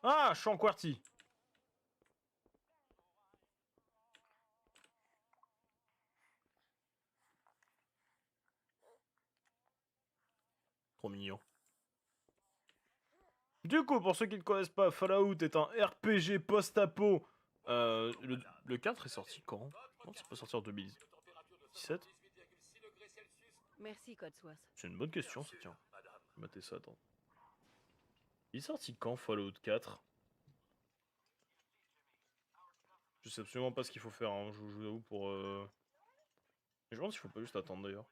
Ah, Champ QWERTY. Trop mignon. Du coup, pour ceux qui ne connaissent pas, Fallout est un RPG post-apo. Le 4 est sorti quand? Non, c'est pas sorti en 2017. Merci, Codsworth. C'est une bonne question, ça, tiens. Matez ça, attends. Il est sorti quand, Fallout 4? Je sais absolument pas ce qu'il faut faire, hein. Je vous avoue pour... Je me demande s'il faut pas juste attendre, d'ailleurs.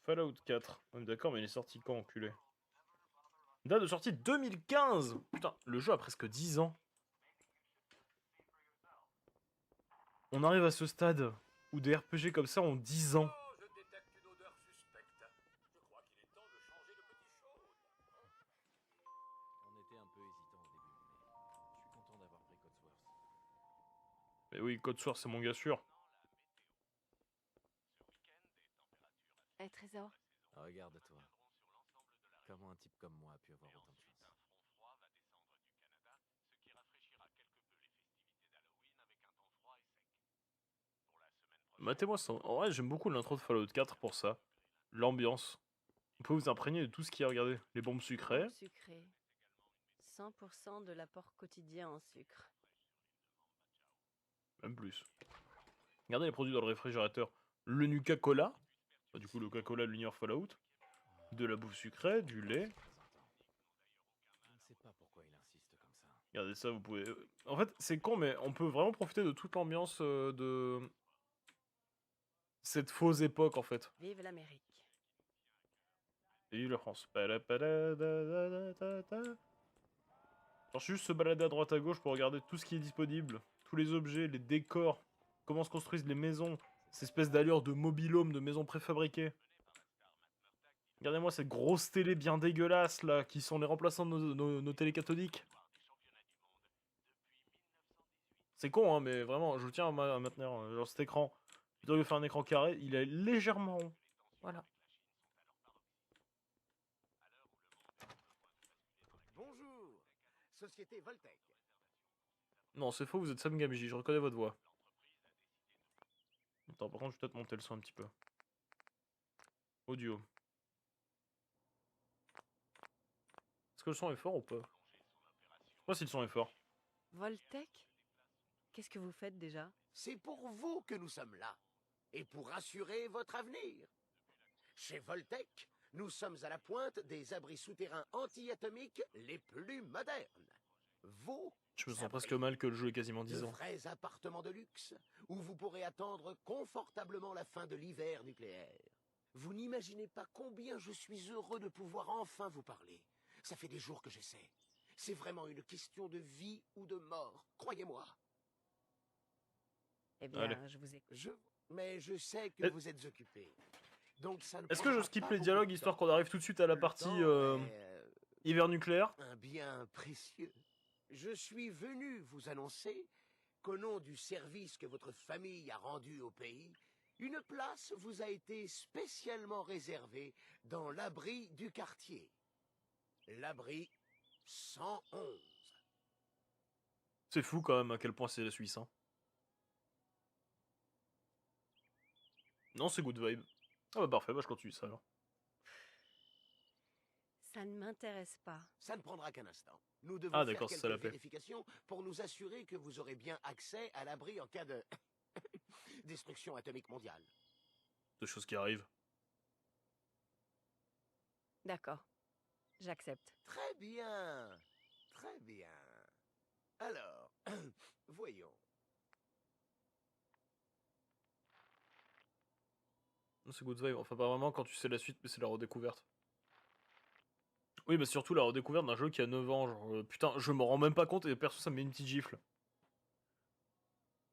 Fallout 4. On est d'accord, mais il est sorti quand, enculé? Date de sortie 2015! Putain, le jeu a presque 10 ans. On arrive à ce stade où des RPG comme ça ont 10 ans. Oh, je détecte une odeur suspecte. Je crois qu'il est temps de changer de petit chaud. On était un peu hésitant au début, mais je suis content d'avoir pris Codsworth. Mais oui, Code Source, c'est mon gars sûr. Eh, Trésor, Regarde-toi. Comment un type comme moi a pu avoir autant de chance? Matez-moi ça. En vrai, j'aime beaucoup l'intro de Fallout 4 pour ça. L'ambiance. On peut vous imprégner de tout ce qu'il y a, regardez. Les bombes sucrées. bombe sucrée. 100% de l'apport quotidien en sucre. Même plus. Regardez les produits dans le réfrigérateur. Le Nuka-Cola. Bah, du coup, le Coca-Cola de l'univers Fallout. De la bouffe sucrée, du lait. Je ne sais pas pourquoi il insiste comme ça. Regardez ça, vous pouvez... En fait, c'est con, mais on peut vraiment profiter de toute l'ambiance de... cette fausse époque, en fait. Vive l'Amérique. Et vive la France. Genre, juste se balader à droite à gauche pour regarder tout ce qui est disponible. Tous les objets, les décors. Comment se construisent les maisons. Cette espèce d'allure de mobil-home, de maisons préfabriquées. Regardez-moi cette grosse télé bien dégueulasse, là, qui sont les remplaçants de nos télés cathodiques. C'est con, hein, mais vraiment, je tiens à maintenir genre, cet écran. Plutôt que de faire un écran carré, il est légèrement rond. Voilà. Bonjour, Société Voltec. Non, c'est faux, vous êtes Sam Gamgee, je reconnais votre voix. Attends, par contre, je vais peut-être monter le son un petit peu. Audio. Est-ce que le son est fort ou pas? Je sais pas si le son est fort. Voltec? Qu'est-ce que vous faites déjà? C'est pour vous que nous sommes là. Et pour assurer votre avenir. Chez Voltec, nous sommes à la pointe des abris souterrains anti-atomiques les plus modernes. Vos Je me sens abris, presque mal que le jeu ait quasiment de 10 ans. vrais appartements de luxe, où vous pourrez attendre confortablement la fin de l'hiver nucléaire. Vous n'imaginez pas combien je suis heureux de pouvoir enfin vous parler. Ça fait des jours que j'essaie. C'est vraiment une question de vie ou de mort, croyez-moi. Eh bien, Allez. je vous écoute. Mais je sais que Eh. vous êtes occupé. Donc ça ne Est-ce que je prendra skip pas les beaucoup dialogues de histoire temps. qu'on arrive tout de suite à la Le partie temps est, hiver nucléaire? un bien précieux. Je suis venu vous annoncer qu'au nom du service que votre famille a rendu au pays, une place vous a été spécialement réservée dans l'abri du quartier. L'abri 111. C'est fou quand même à quel point c'est la Suisse, hein. Non, c'est good vibe. Ah bah parfait, bah je continue ça alors. Ça ne m'intéresse pas. Ça ne prendra qu'un instant. Nous devons Ah faire d'accord, c'est quelques ça la paix. vérifications pour nous assurer que vous aurez bien accès à l'abri en cas de destruction atomique mondiale. Deux choses qui arrivent. D'accord. J'accepte. Très bien. Très bien. Alors, voyons. Non, c'est good vibe. Enfin, pas vraiment quand tu sais la suite, mais c'est la redécouverte. Oui, mais surtout la redécouverte d'un jeu qui a 9 ans. Genre, putain, je m'en rends même pas compte et perso, ça me met une petite gifle.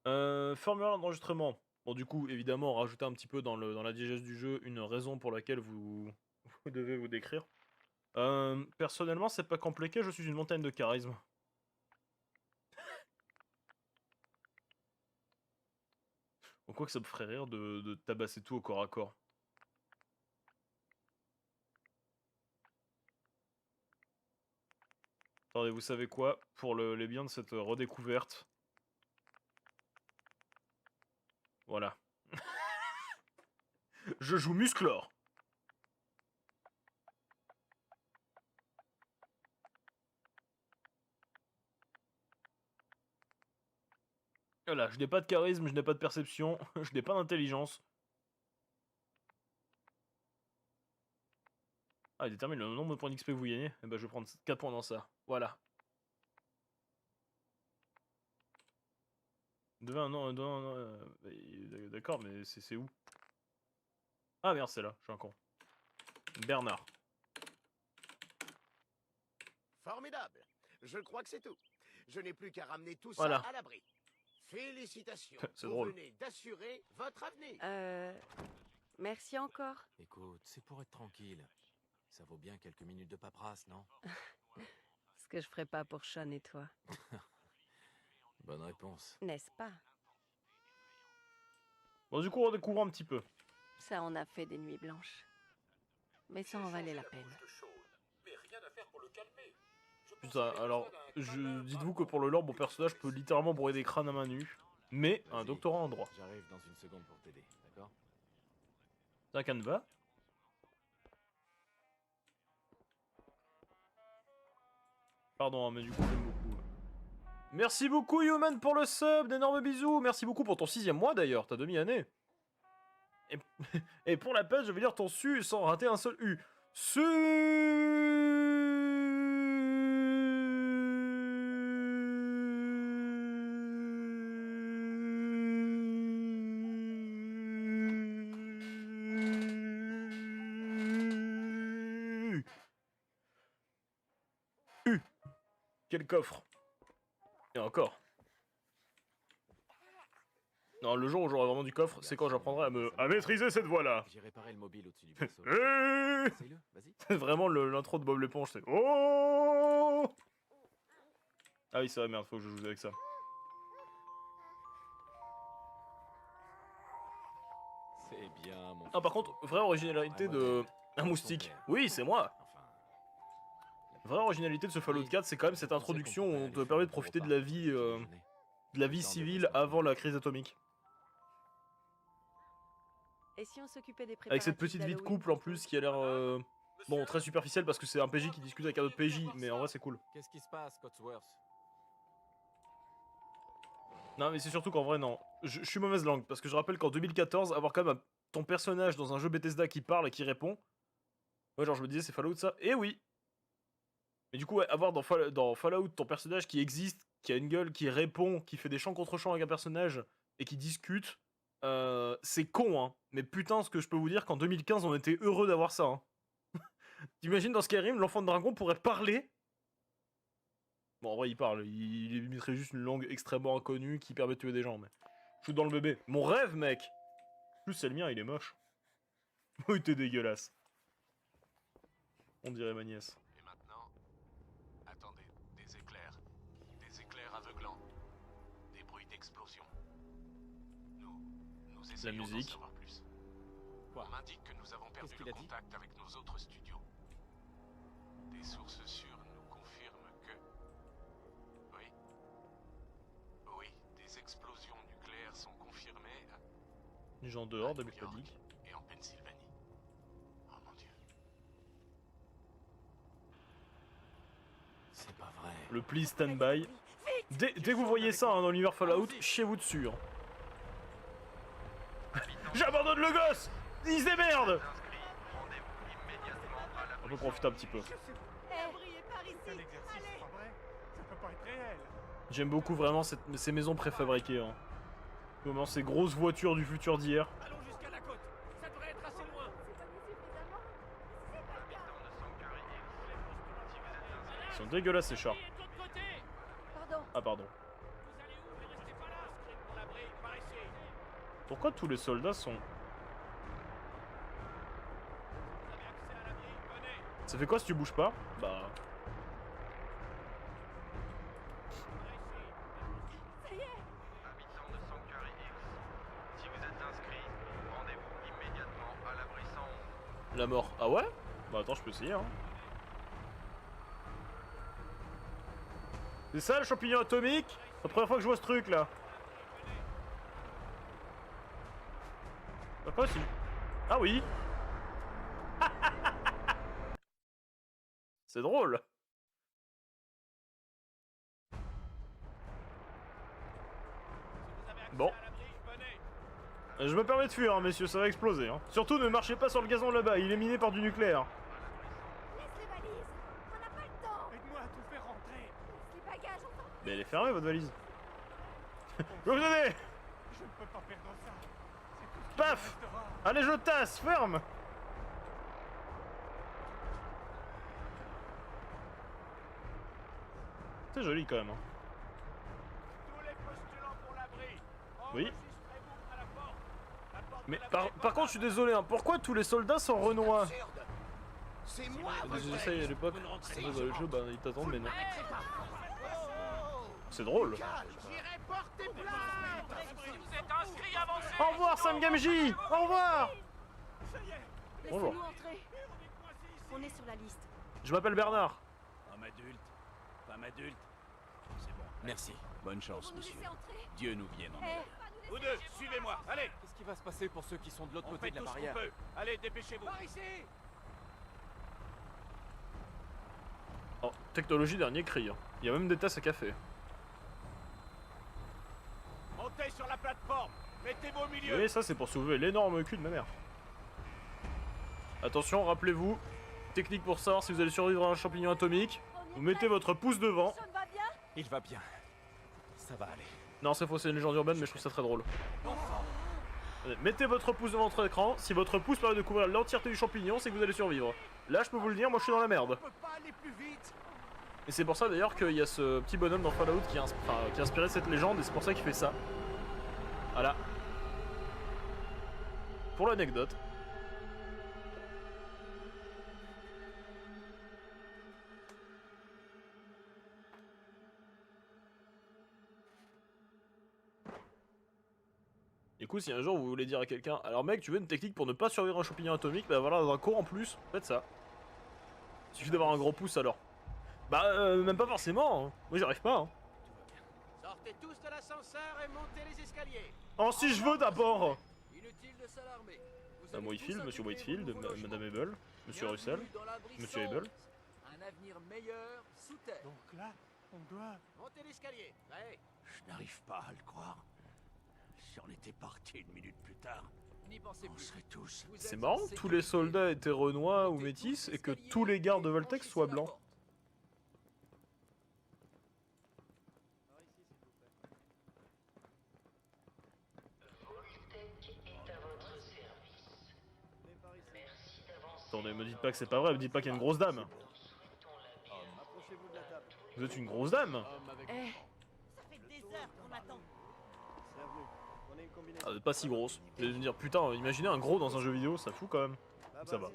Formulaire d'enregistrement. Bon, du coup, évidemment, rajouter un petit peu dans la diégèse du jeu une raison pour laquelle vous devez vous décrire. Personnellement, c'est pas compliqué, je suis une montagne de charisme. Bon, quoi que ça me ferait rire de tabasser tout au corps à corps. Attendez, vous savez quoi? Pour les biens de cette redécouverte. Voilà. Je joue Musclor. Voilà, je n'ai pas de charisme, je n'ai pas de perception, je n'ai pas d'intelligence. Ah, il détermine le nombre de points d'XP que vous gagnez. Eh ben, je vais prendre 4 points dans ça. Voilà. D'accord, mais c'est où? Ah merde, c'est là, je suis un con. Bernard. Formidable. Je crois que c'est tout. Je n'ai plus qu'à ramener tout Voilà. ça à l'abri. Félicitations. C'est Vous drôle. venez d'assurer votre avenir. Merci encore. Écoute, c'est pour être tranquille. Ça vaut bien quelques minutes de paperasse, non? Ce que je ferais pas pour Sean et toi, Bonne réponse. n'est-ce pas? Bon, du coup, on découvre un petit peu. Ça en a fait des nuits blanches. Mais ça en valait la peine. Putain, alors, dites-vous que pour le lore, mon personnage peut littéralement broyer des crânes à main nue. Mais un Vas-y. doctorat en droit. J'arrive dans une seconde pour t'aider, d'accord? C'est un canevas. Pardon, hein, mais du coup, j'aime beaucoup. Merci beaucoup, Human, pour le sub. D'énormes bisous. Merci beaucoup pour ton 6ème mois, d'ailleurs. Ta demi-année. Et... Et pour la peine, je vais lire ton su sans rater un seul U. Quel coffre. Et encore. Non, le jour où j'aurai vraiment du coffre, c'est quand j'apprendrai à maîtriser cette voix-là. J'ai réparé le mobile au-dessus du vaisseau. Eh Essaye-le, vas-y. C'est vraiment l'intro de Bob l'éponge, c'est oh. Ah oui, c'est vrai, merde, faut que je joue avec ça. C'est bien, mon Ah, par contre, vraie originalité de... Un moustique. Oui, c'est moi. Enfin... Vraie originalité de ce Fallout 4, c'est quand même cette introduction où on te permet de profiter de la vie civile avant la crise atomique. Et si on s'occupait des Avec cette préparatifs petite vie de d'Halloween couple en pour plus tous? qui a l'air... Bon, très superficielle parce que c'est un PJ qui discute avec un autre PJ, mais en vrai c'est cool. Qu'est-ce qui se passe, Cotsworth? Non, mais c'est surtout qu'en vrai, non. Je suis mauvaise langue, parce que je rappelle qu'en 2014, avoir quand même ton personnage dans un jeu Bethesda qui parle et qui répond... Ouais, genre je me disais, c'est Fallout ça? Eh oui. Mais du coup, ouais, avoir dans Fallout ton personnage qui existe, qui a une gueule, qui répond, qui fait des chants contre chants avec un personnage, et qui discute, c'est con, hein. Mais putain, ce que je peux vous dire qu'en 2015, on était heureux d'avoir ça, hein. T'imagines dans Skyrim, l'enfant de dragon pourrait parler? Bon, en vrai, il parle. Il imiterait juste une langue extrêmement inconnue qui permet de tuer des gens, mais... Shoot dans le bébé. Mon rêve, mec! En plus, c'est le mien, il est moche. Oui, t'es dégueulasse. On dirait ma nièce. Et maintenant, attendez, des éclairs aveuglants, des bruits d'explosion. Nous essayons d'en musique. savoir plus. Quoi? On m'indique que nous avons perdu Qu'est-ce qu'il le a dit? contact avec nos autres studios. Des sources sûres nous confirment que... Oui, des explosions nucléaires sont confirmées Les gens dehors, à New d'habitude. York et en Pennsylvanie. Oh mon Dieu. C'est pas vrai. Le please stand by. Dès que vous voyez ça hein, dans l'univers Fallout, chiez-vous dessus. Hein. J'abandonne le gosse! Il se démerde! On peut profiter un petit peu. J'aime beaucoup vraiment ces maisons préfabriquées. Hein. Comment ces grosses voitures du futur d'hier. Allons jusqu'à la côte. Ça devrait être assez loin. Ils sont dégueulasses ces chars. Et de l'autre côté. Pardon. Ah pardon. Vous allez où? Ne restez pas là. Script pour l'abri. Par ici. Pourquoi tous les soldats sont... Vous avez accès à l'abri. Venez. Ça fait quoi si tu bouges pas? Bah... Par ici. Habitants de Sanctuary Hills, si vous êtes inscrits, rendez-vous immédiatement à l'abri 111. La mort. Ah ouais? Bah attends, je peux essayer hein. C'est ça le champignon atomique? C'est la première fois que je vois ce truc là. Pourquoi si... Ah oui. C'est drôle. Bon. Je me permets de fuir, hein, messieurs, ça va exploser. Hein. Surtout, ne marchez pas sur le gazon là-bas, il est miné par du nucléaire. Laisse les valises. On n'a pas le temps. Aide-moi à tout faire rentrer. Laisse les bagages, enfin. Mais elle est fermée, votre valise. Je vais vous aider. Je ne peux pas perdre ça. C'est tout ce qui Paf. me restera. Allez, je tasse, ferme. C'est joli quand même. Hein. Tous les postulants pour l'abri. Oui. Enregistrez-vous à la porte. La porte de Mais l'abri par est contre, je suis désolé, hein, pourquoi tous les soldats sont renois? Absurde. C'est moi votre J'essaye à ami. l'époque, Vous ne rentrez dans pas. le jeu, bah ils t'attendent, mais non. N'arrêtez pas. C'est drôle. Calme. J'irai porter plainte. Si vous êtes inscrit, avancez. Au revoir, Sam Gamgee. Au revoir. Bonjour. Laissez-nous entrer. On est sur la liste. Je m'appelle Bernard. Homme adulte, femme adulte, c'est bon. Merci. Bonne chance, Vous nous monsieur. laissez entrer. Dieu nous vienne en Eh, aide. Vous deux, suivez-moi. Allez, Qu'est-ce qui va se passer pour ceux qui sont de l'autre on côté fait de la tout ce qu'on barrière? peut. Allez, dépêchez-vous. Par ici. Oh, technologie dernier cri. Hein. Il y a même des tasses à café. Montez sur la plateforme. Mettez-vous au Vous milieu. voyez, ça c'est pour soulever l'énorme cul de ma mère. Attention, rappelez-vous, technique pour savoir si vous allez survivre à un champignon atomique. Vous mettez votre pouce devant. Sean va bien. Il va bien. Ça va aller. Non, c'est faux, c'est une légende urbaine, mais je trouve ça très drôle. Mettez votre pouce devant votre écran. Si votre pouce permet de couvrir l'entièreté du champignon, c'est que vous allez survivre. Là, je peux vous le dire, moi je suis dans la merde. On peut pas aller plus vite. Et c'est pour ça d'ailleurs qu'il y a ce petit bonhomme dans Fallout qui a inspiré cette légende, et c'est pour ça qu'il fait ça. Voilà. Pour l'anecdote. Du coup, si un jour vous voulez dire à quelqu'un, alors mec, tu veux une technique pour ne pas survivre à un champignon atomique, bah voilà, dans un cours en plus, faites ça. Il suffit d'avoir un gros pouce alors. Bah, même pas forcément, hein. Moi j'y arrive pas. Hein. Sortez tous de l'ascenseur et montez les escaliers. Oh, si je veux d'abord. Inutile de s'alarmer. Madame Whitefield, Monsieur Whitefield, Madame Abel, Monsieur Russell, Monsieur Abel. Un avenir meilleur sous terre. Donc là, on doit... Montez l'escalier. Allez. Je n'arrive pas à le croire. Si on était parti une minute plus tard, N'y pensez on plus. serait tous. Vous C'est êtes marrant en que tous les sécurité. soldats étaient renois ou métis et que tous les gardes de Voltex soient blancs. Attendez, me dites pas que c'est pas vrai, me dites pas qu'il y a une grosse dame. Vous êtes une grosse dame. Eh, Ça fait des heures qu'on attend. Ah, pas si grosse. Vous allez me dire, putain, imaginez un gros dans un jeu vidéo, ça fout quand même. Ça va.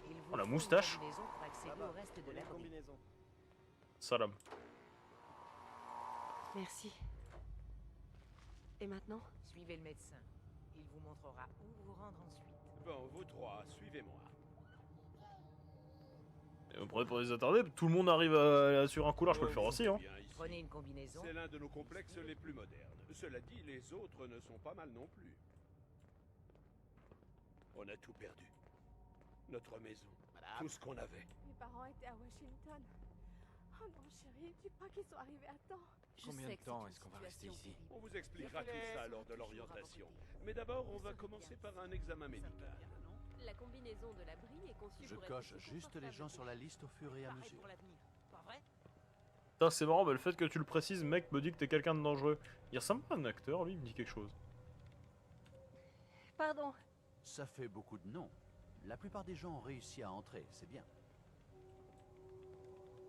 il vous Oh, la faut moustache. une combinaison pour accéder au reste de l'abri. Salam. Merci. Et maintenant? Suivez le médecin. Il vous montrera où vous rendre ensuite. Bon, vous trois, suivez-moi. Et vous prenez pour des attardés, tout le monde arrive sur un couloir, je peux le faire aussi. Hein. Prenez une combinaison. C'est l'un de nos complexes les plus modernes. Cela dit, les autres ne sont pas mal non plus. On a tout perdu. Notre maison, tout ce qu'on avait. Mes parents étaient à Washington. Oh non, chérie, dis pas qu'ils sont arrivés à temps. Je Combien sais de que temps c'est est-ce une qu'on va rester situation ici? On vous expliquera tout ça lors de l'orientation. Mais d'abord, on va commencer par un examen médical. La combinaison de l'abri est conçue Je pour coche être aussi juste les gens confortable sur la liste au fur et à Pareil mesure. pour l'avenir. Pas vrai? Putain, c'est marrant, mais le fait que tu le précises, mec, me dit que t'es quelqu'un de dangereux. Il ressemble pas à un acteur, lui, il me dit quelque chose. Pardon. Ça fait beaucoup de noms. La plupart des gens ont réussi à entrer, c'est bien.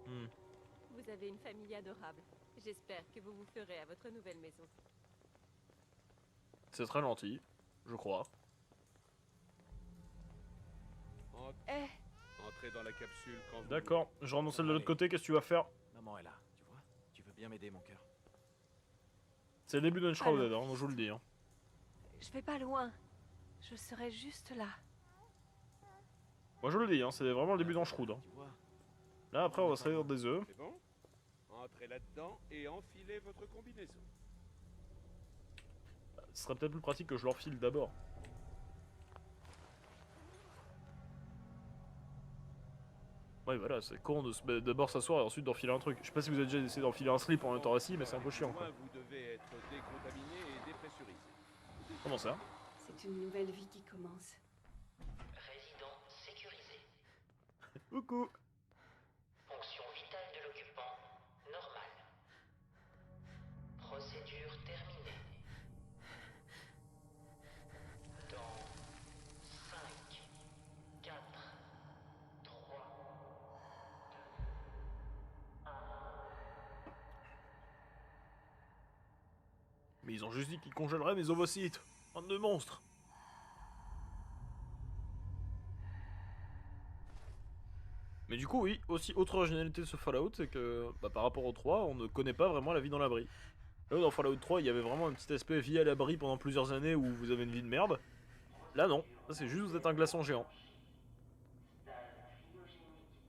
Vous avez une famille adorable. J'espère que vous vous ferez à votre nouvelle maison. C'est très gentil, je crois. Eh, Entrez dans la capsule quand vous... D'accord, je rentre dans celle de l'autre côté, qu'est-ce que tu vas faire? Maman est là, tu vois? Tu veux bien m'aider, mon cœur? C'est le début d'Unshrouded, hein, je vous le dis. Hein. je vais pas loin. Je serai juste là. Moi je vous le dis, hein, c'est vraiment le début d'Unshroud. Hein. Tu vois? Là après on va salir des œufs. C'est bon? Entrez là-dedans et enfilez votre combinaison. Ce serait peut-être plus pratique que je l'enfile d'abord. Ouais, voilà, c'est con de d'abord s'asseoir et ensuite d'enfiler un truc. Je sais pas si vous avez déjà essayé d'enfiler un slip en même temps assis, mais c'est un peu chiant, quoi. Vous devez être décontaminé et dépressurisé. Comment ça? C'est une nouvelle vie qui commence. Résident sécurisé. Coucou. Fonction vitale de l'occupant, normale. Procédure terminée. Dans 5, 4, 3, 2, 1... Mais ils ont juste dit qu'ils congèleraient mes ovocytes. Bande de monstres. Mais du coup, oui, aussi autre originalité de ce Fallout, c'est que bah, par rapport au 3, on ne connaît pas vraiment la vie dans l'abri. Là où dans Fallout 3, il y avait vraiment un petit aspect vie à l'abri pendant plusieurs années où vous avez une vie de merde. Là non, là c'est juste vous êtes un glaçon géant.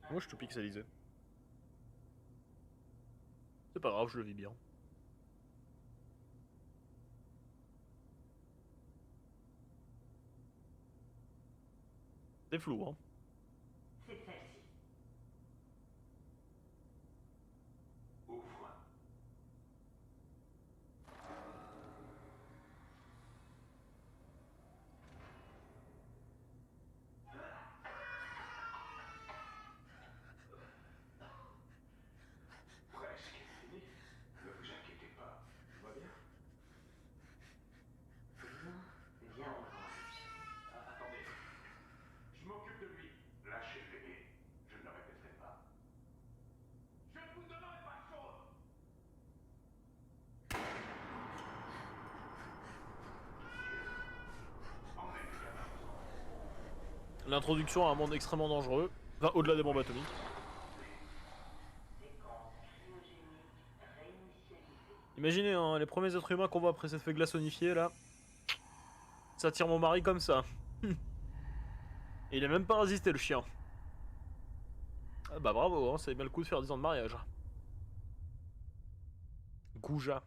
Moi je suis tout pixelisé. C'est pas grave, je le vis bien. C'est flou, hein. C'est celle-ci. Ouvre. Presque fini. Ne vous inquiétez pas. Tout va bien? Viens, on avance. Attendez. Je m'occupe de lui. Lâchez le bébé. Je ne le répéterai pas. Je ne vous donnerai pas de faute. L'introduction à un monde extrêmement dangereux. Enfin, au-delà des bombes atomiques. Imaginez, hein, les premiers êtres humains qu'on voit après cette fée glaçonifiée, là. Ça tire mon mari comme ça. Et il a même pas résisté, le chien. Ah bah bravo, hein, c'est bien le coup de faire 10 ans de mariage. Gouja.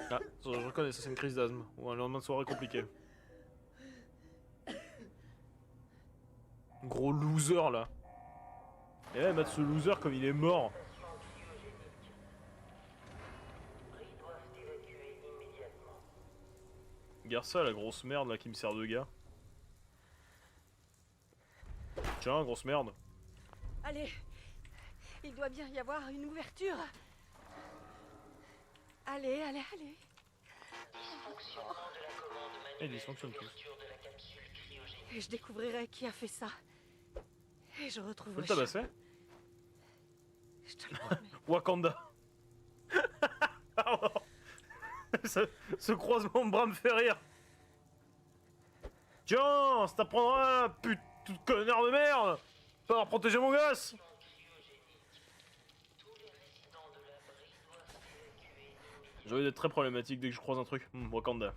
Ah, je reconnais, ça c'est une crise d'asthme. Ou un lendemain de soirée compliqué. Gros loser là. Et là, mettre ce loser comme il est mort. Regarde ça, la grosse merde là qui me sert de gars. Tiens, grosse merde. Allez, il doit bien y avoir une ouverture. Allez, allez, allez. Dysfonctionnement de la commande Et manuelle dysfonctionne tous. d'ouverture de la capsule cryogénique. Et je découvrirai qui a fait ça. Et je Faut retrouverai... le tabasser. Je te le promets. Wakanda. Pardon. Ce croisement de bras me fait rire. Tiens, ça t'apprendra, putain de connard de merde. Pas avoir protégé mon gosse. J'ai envie d'être très problématique dès que je croise un truc. Wakanda.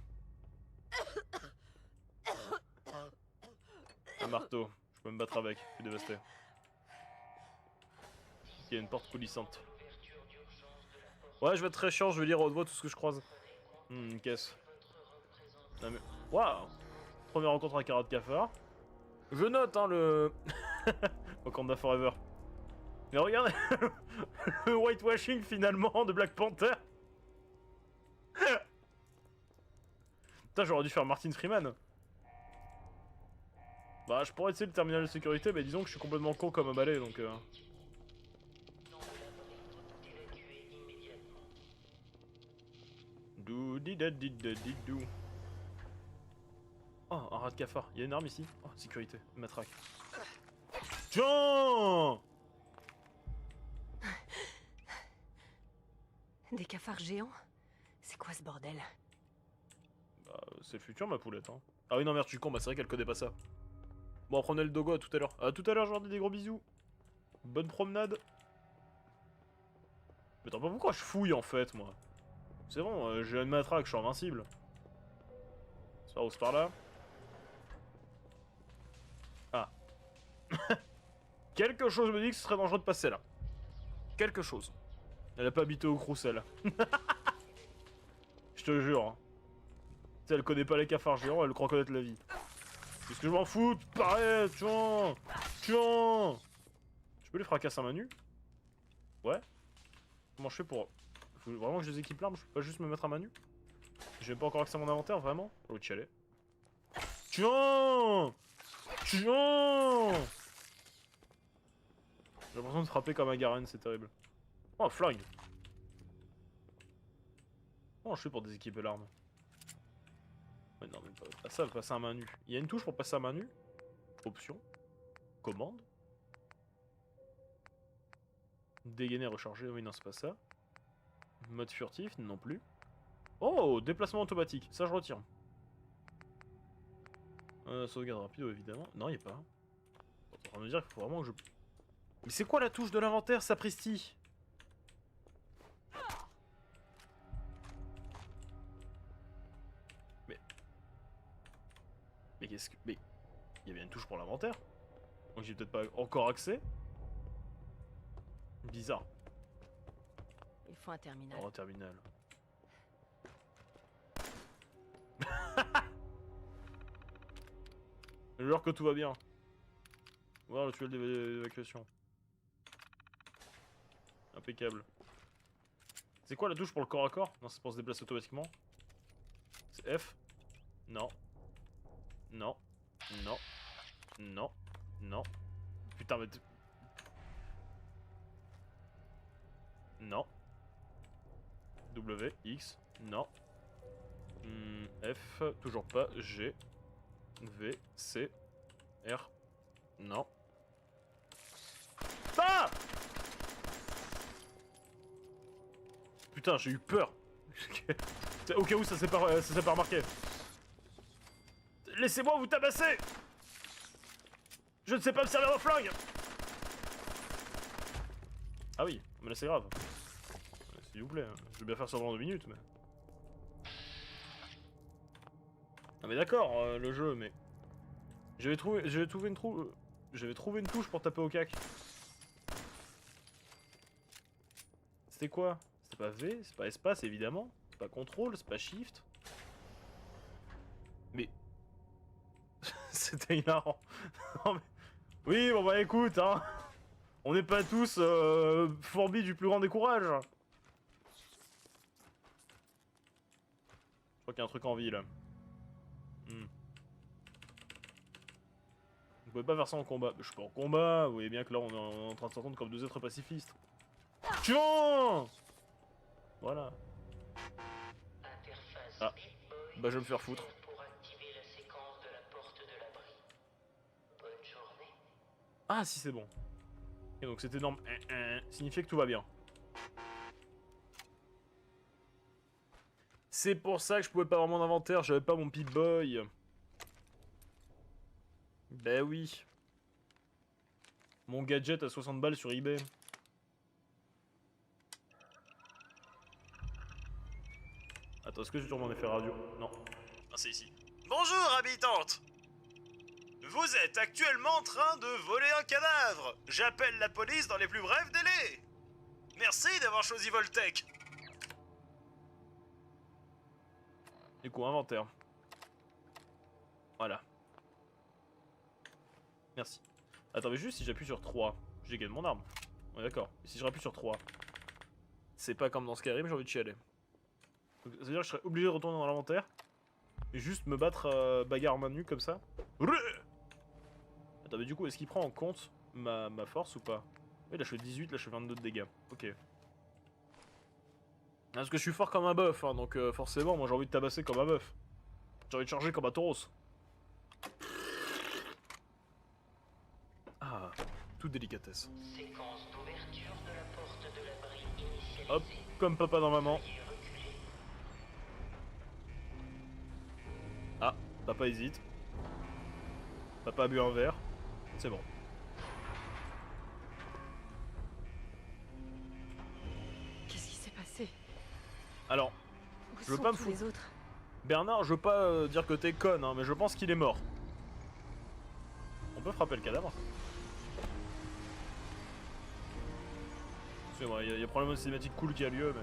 Un marteau. Je peux me battre avec. Je suis dévasté. Il y a une porte coulissante. Ouais, je vais être très chiant, je vais lire au doigt tout ce que je croise. Une caisse. Non mais... Waouh. Première rencontre avec un rat de cafard. Je note, hein, le... Wakanda Forever. Mais regardez le whitewashing, finalement, de Black Panther. Putain, j'aurais dû faire Martin Freeman. Bah, je pourrais essayer le terminal de sécurité, mais disons que je suis complètement con comme un balai, donc... Dou. Oh, un rat de cafard. Il y a une arme ici. Oh, sécurité. Matraque. Tiens. Des cafards géants? C'est quoi ce bordel? Bah, c'est le futur, ma poulette, hein. Ah oui, non, merde, je suis con, bah c'est vrai qu'elle connaît pas ça. Bon, prenez le dogo, à tout à l'heure. À tout à l'heure, je leur dis des gros bisous. Bonne promenade. Mais attends, pas pourquoi je fouille, en fait, moi. C'est bon, j'ai une matraque, je suis invincible. C'est par où, c'est par là? Ah. Quelque chose me dit que ce serait dangereux de passer là. Quelque chose. Elle a pas habité au Crous, elle. Je te jure. Hein. Tu sais, elle connaît pas les cafards géants, elle croit connaître la vie. Qu'est-ce que je m'en fous? Pareil, tiens. Tiens. Je peux les fracasser à main nue? Ouais. Comment je fais pour... Faut vraiment que je les équipe l'arme, je peux pas juste me mettre à main nue? J'ai pas encore accès à mon inventaire, vraiment? Oh, t'y aller. Tiens. Tiens. J'ai l'impression de frapper comme un Garen, c'est terrible. Oh, flingue. Comment je fais pour déséquiper l'arme? Mais non, mais pas ça, passer à main nue. Il y a une touche pour passer à main nue? Option. Commande. Dégainer, recharger, oui, non, c'est pas ça. Mode furtif, non plus. Oh, déplacement automatique, ça je retire. Sauvegarde rapide, évidemment. Non, il a pas. On va me dire qu'il faut vraiment que je... Mais c'est quoi la touche de l'inventaire, sapristi? Mais qu'est-ce que... Mais... Il y a bien une touche pour l'inventaire. Donc j'ai peut-être pas encore accès. Bizarre. Il faut un terminal. Oh, un terminal. Je jure que tout va bien. Voir le tunnel d'évacuation. Impeccable. C'est quoi la touche pour le corps à corps? Non, c'est pour se déplacer automatiquement. C'est F. Non. Non. Non. Non. Non. Putain, mais... Non. W, X. Non. F. Toujours pas. G. V. C. R. Non. Ah! Putain, j'ai eu peur. Au cas où ça s'est pas remarqué. Laissez-moi vous tabasser. Je ne sais pas me servir de flingue. Ah oui, mais là c'est grave. S'il vous plaît, hein. Je vais bien faire ça pendant 2 minutes, mais... Ah mais d'accord, le jeu, mais... J'avais trouvé une touche pour taper au cac. C'était quoi? C'était pas V, c'est pas espace évidemment, c'est pas contrôle, c'est pas shift. Mais... C'était hilarant. Non, mais... Oui, bon bah écoute, hein. On n'est pas tous fourbis du plus grand des courages. Je crois qu'il y a un truc en vie là. Vous pouvez pas faire ça en combat. Je suis pas en combat, vous voyez bien que là on est en train de s'entendre comme 2 êtres pacifistes. Tiens. Voilà. Ah, bah je vais me faire foutre. Ah si c'est bon. Et donc cette énorme signifiait que tout va bien. C'est pour ça que je pouvais pas avoir mon inventaire, j'avais pas mon Pip-Boy. Ben oui. Mon gadget à 60 balles sur eBay. Attends, est-ce que j'ai toujours mon effet radio? Non. Ah, c'est ici. Bonjour, habitante. Vous êtes actuellement en train de voler un cadavre. J'appelle la police dans les plus brefs délais. Merci d'avoir choisi Voltec. Du coup, inventaire. Voilà. Merci. Attends, mais juste si j'appuie sur 3, j'ai gagné mon arme. On est d'accord. Si je rappuie sur 3, c'est pas comme dans Skyrim, j'ai envie de chialer. Donc, ça veut dire que je serais obligé de retourner dans l'inventaire et juste me battre bagarre main nue comme ça. Attends, mais du coup, est-ce qu'il prend en compte ma force ou pas? Oui, là je fais 18, là je fais 22 de dégâts. Ok. Parce que je suis fort comme un bœuf, hein, donc forcément, moi j'ai envie de tabasser comme un bœuf. J'ai envie de charger comme un tauros. Ah, toute délicatesse. Séquence d'ouverture de la porte de l'abri initialisée. Hop, comme papa dans maman. Ah, papa hésite. Papa a bu un verre. C'est bon. Qu'est-ce qui s'est passé? Alors, Où je veux sont pas me tous foutre. les autres? Bernard, je veux pas dire que t'es conne, hein, mais je pense qu'il est mort. On peut frapper le cadavre? C'est vrai, il y a probablement une cinématique cool qui a lieu, mais...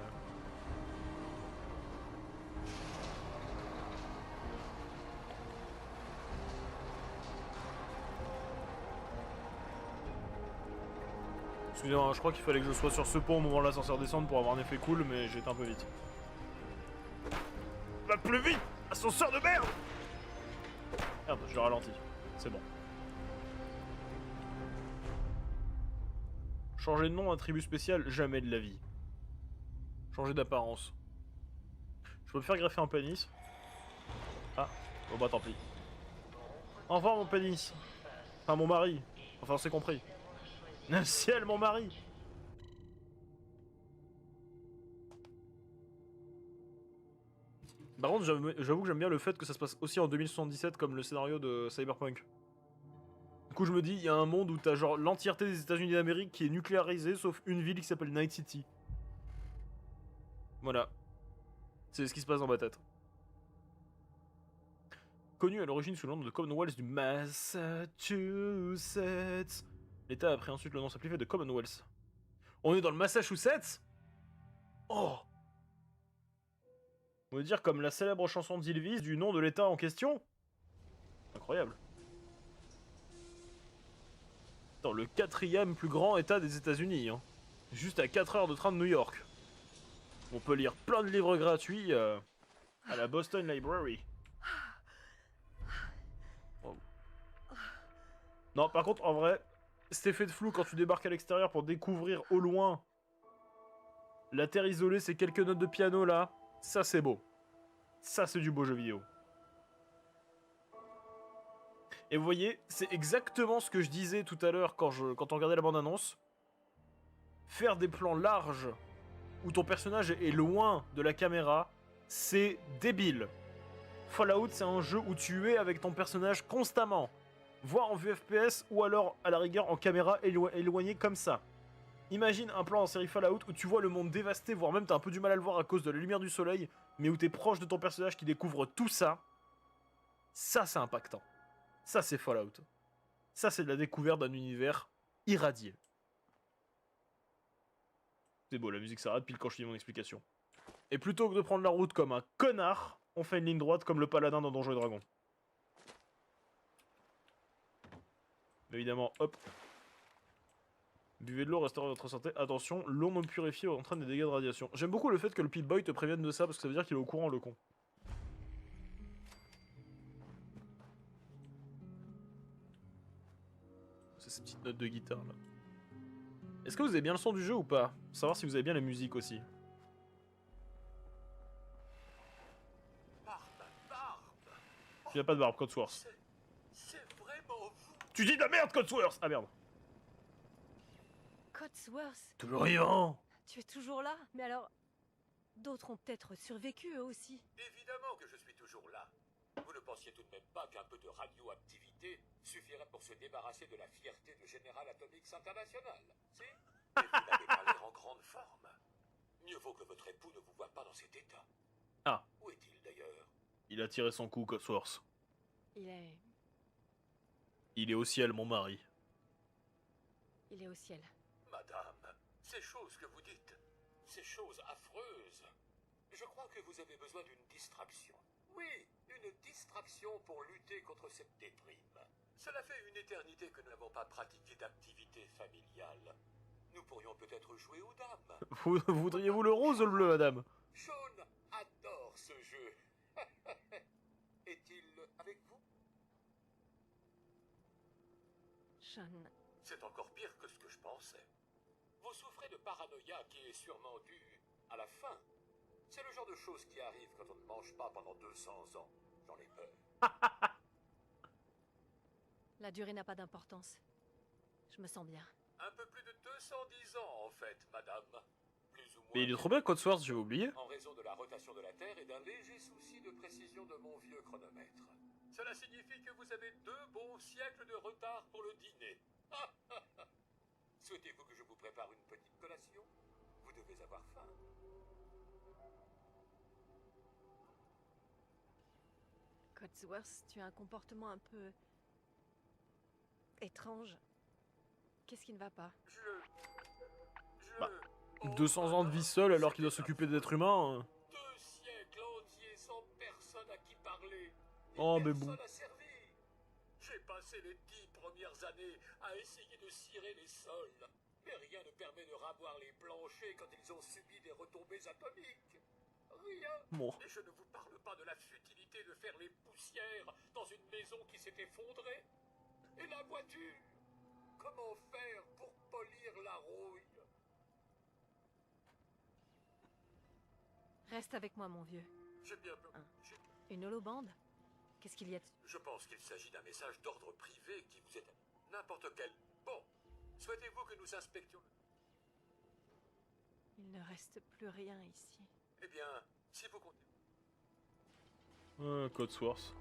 Excusez-moi, je crois qu'il fallait que je sois sur ce pont au moment où l'ascenseur descende pour avoir un effet cool, mais j'ai été un peu vite. Va plus vite! Ascenseur de merde! Merde, je ralentis. C'est bon. Changer de nom, attribut spécial, jamais de la vie. Changer d'apparence. Je peux me faire greffer un pénis. Ah, bon bah tant pis. Au revoir mon pénis. Enfin mon mari. Enfin c'est compris. Ciel mon mari. Par contre j'avoue que j'aime bien le fait que ça se passe aussi en 2077 comme le scénario de Cyberpunk. Du coup je me dis, il y a un monde où t'as genre l'entièreté des États-Unis d'Amérique qui est nucléarisée sauf une ville qui s'appelle Night City. Voilà. C'est ce qui se passe dans ma tête. Connu à l'origine sous le nom de Commonwealth du Massachusetts. L'État a pris ensuite le nom simplifié de Commonwealth. On est dans le Massachusetts? Oh! On veut dire comme la célèbre chanson d'Ylvis du nom de l'État en question? Incroyable. Dans le 4e plus grand État des États-Unis, hein. Juste à 4 heures de train de New York. On peut lire plein de livres gratuits à la Boston Library. Oh. Non, par contre, en vrai, cet effet de flou quand tu débarques à l'extérieur pour découvrir au loin la terre isolée, ces quelques notes de piano là, ça c'est beau. Ça c'est du beau jeu vidéo. Et vous voyez, c'est exactement ce que je disais tout à l'heure quand on regardait la bande-annonce. Faire des plans larges où ton personnage est loin de la caméra, c'est débile. Fallout, c'est un jeu où tu es avec ton personnage constamment. Voire en vue FPS ou alors à la rigueur en caméra éloignée comme ça. Imagine un plan en série Fallout où tu vois le monde dévasté, voire même t'as un peu du mal à le voir à cause de la lumière du soleil, mais où t'es proche de ton personnage qui découvre tout ça. Ça c'est impactant. Ça c'est Fallout. Ça c'est de la découverte d'un univers irradié. C'est beau, la musique s'arrête pile quand je finis mon explication. Et plutôt que de prendre la route comme un connard, on fait une ligne droite comme le paladin dans Donjons et Dragons. Évidemment, hop. Buvez de l'eau, restaurez votre santé. Attention, l'eau non purifiée entraîne des dégâts de radiation. J'aime beaucoup le fait que le Pip-Boy te prévienne de ça parce que ça veut dire qu'il est au courant, le con. C'est ces petites notes de guitare là. Est-ce que vous avez bien le son du jeu ou pas? Pour savoir si vous avez bien la musique aussi. Tu n'as pas de barbe, Codsworth. C'est vraiment vous. Tu dis de la merde, Codsworth! Ah merde. Codsworth, Toujours vivant! tu es toujours là? Mais alors, d'autres ont peut-être survécu eux aussi. Évidemment que je suis toujours là. Vous ne pensiez tout de même pas qu'un peu de radioactivité suffirait pour se débarrasser de la fierté de General Atomics International, si? Mais vous n'avez pas l'air en grande forme. Mieux vaut que votre époux ne vous voie pas dans cet état. Ah. Où est-il d'ailleurs? Il a tiré son coup, Codsworth. Il est au ciel, mon mari. au ciel. Madame, ces choses que vous dites, ces choses affreuses, je crois que vous avez besoin d'une distraction. Oui, une distraction pour lutter contre cette déprime. Cela fait une éternité que nous n'avons pas pratiqué d'activité familiale. Nous pourrions peut-être jouer aux dames. Voudriez-vous le rose ou le bleu, madame? Sean adore ce jeu. Est-il avec vous? Sean... C'est encore pire que ce que je pensais. Vous souffrez de paranoïa qui est sûrement due à la faim. C'est le genre de choses qui arrive quand on ne mange pas pendant 200 ans. J'en ai peur. La durée n'a pas d'importance. Je me sens bien. Un peu plus de 210 ans, en fait, madame. Plus ou moins. Mais il est trop bien, Codsworth, j'avais oublié. En raison de la rotation de la Terre et d'un léger souci de précision de mon vieux chronomètre. Cela signifie que vous avez 2 bons siècles de retard pour le dîner. Souhaitez-vous que je vous prépare une petite collation? Vous devez avoir faim. Codsworth, tu as un comportement un peu... étrange. Qu'est-ce qui ne va pas? Bah, 200 ans de vie seul alors qu'il doit s'occuper d'êtres humains. 2 siècles entiers sans personne à qui parler. Oh, mais bon. Personne à servir. J'ai passé les 10 premières années à essayer de cirer les sols. Mais rien ne permet de ravoir les planchers quand ils ont subi des retombées atomiques. Rien. Bon. Et je ne vous parle pas de la futilité de faire les poussières dans une maison qui s'est effondrée. Et la voiture. Comment faire pour polir la rouille? Reste avec moi, mon vieux. J'ai bien peur. Une holobande? Qu'est-ce qu'il y a de... Je pense qu'il s'agit d'un message d'ordre privé qui vous est... N'importe quel. Bon. Souhaitez-vous que nous inspections... Il ne reste plus rien ici. Eh bien, si vous comptez... Code source.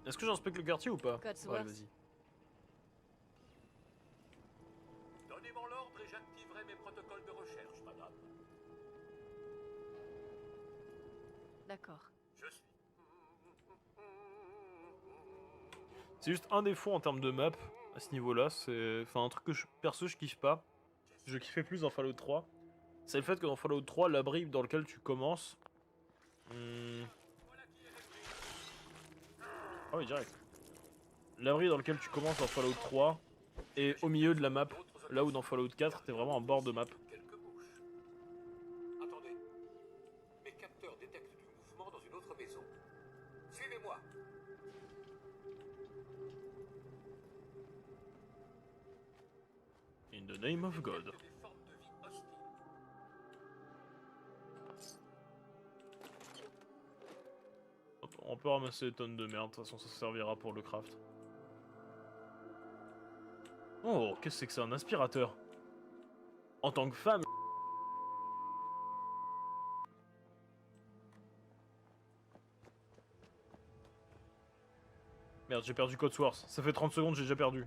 Est-ce que j'inspecte le quartier ou pas? Code Ouais, source. vas-y. Donnez-moi l'ordre et j'activerai mes protocoles de recherche, madame. D'accord. Je suis... C'est juste un défaut en termes de map à ce niveau-là. C'est enfin un truc que perso je kiffe pas. Je kiffais plus dans Fallout 3. C'est le fait que dans Fallout 3, l'abri dans lequel tu commences. Ah oui, direct. L'abri dans lequel tu commences dans Fallout 3 est au milieu de la map. Là où dans Fallout 4, t'es vraiment en bord de map. Quelques mouches. Attendez. Mes capteurs détectent du mouvement dans une autre maison. Suivez-moi. In the name of God. Des formes de vie hostiles. On peut ramasser des tonnes de merde, de toute façon ça servira pour le craft. Oh, qu'est-ce que c'est un aspirateur? En tant que femme... Merde, j'ai perdu code source. Ça fait 30 secondes, j'ai déjà perdu.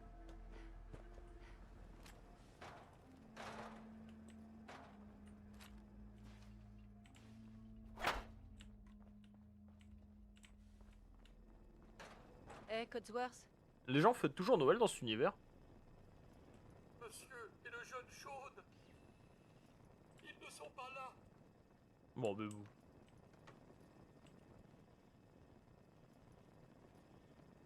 Eh, Codsworth? Les gens fêtent toujours Noël dans cet univers? Monsieur et le jeune Sean. Ils ne sont pas là. Bon, ben vous.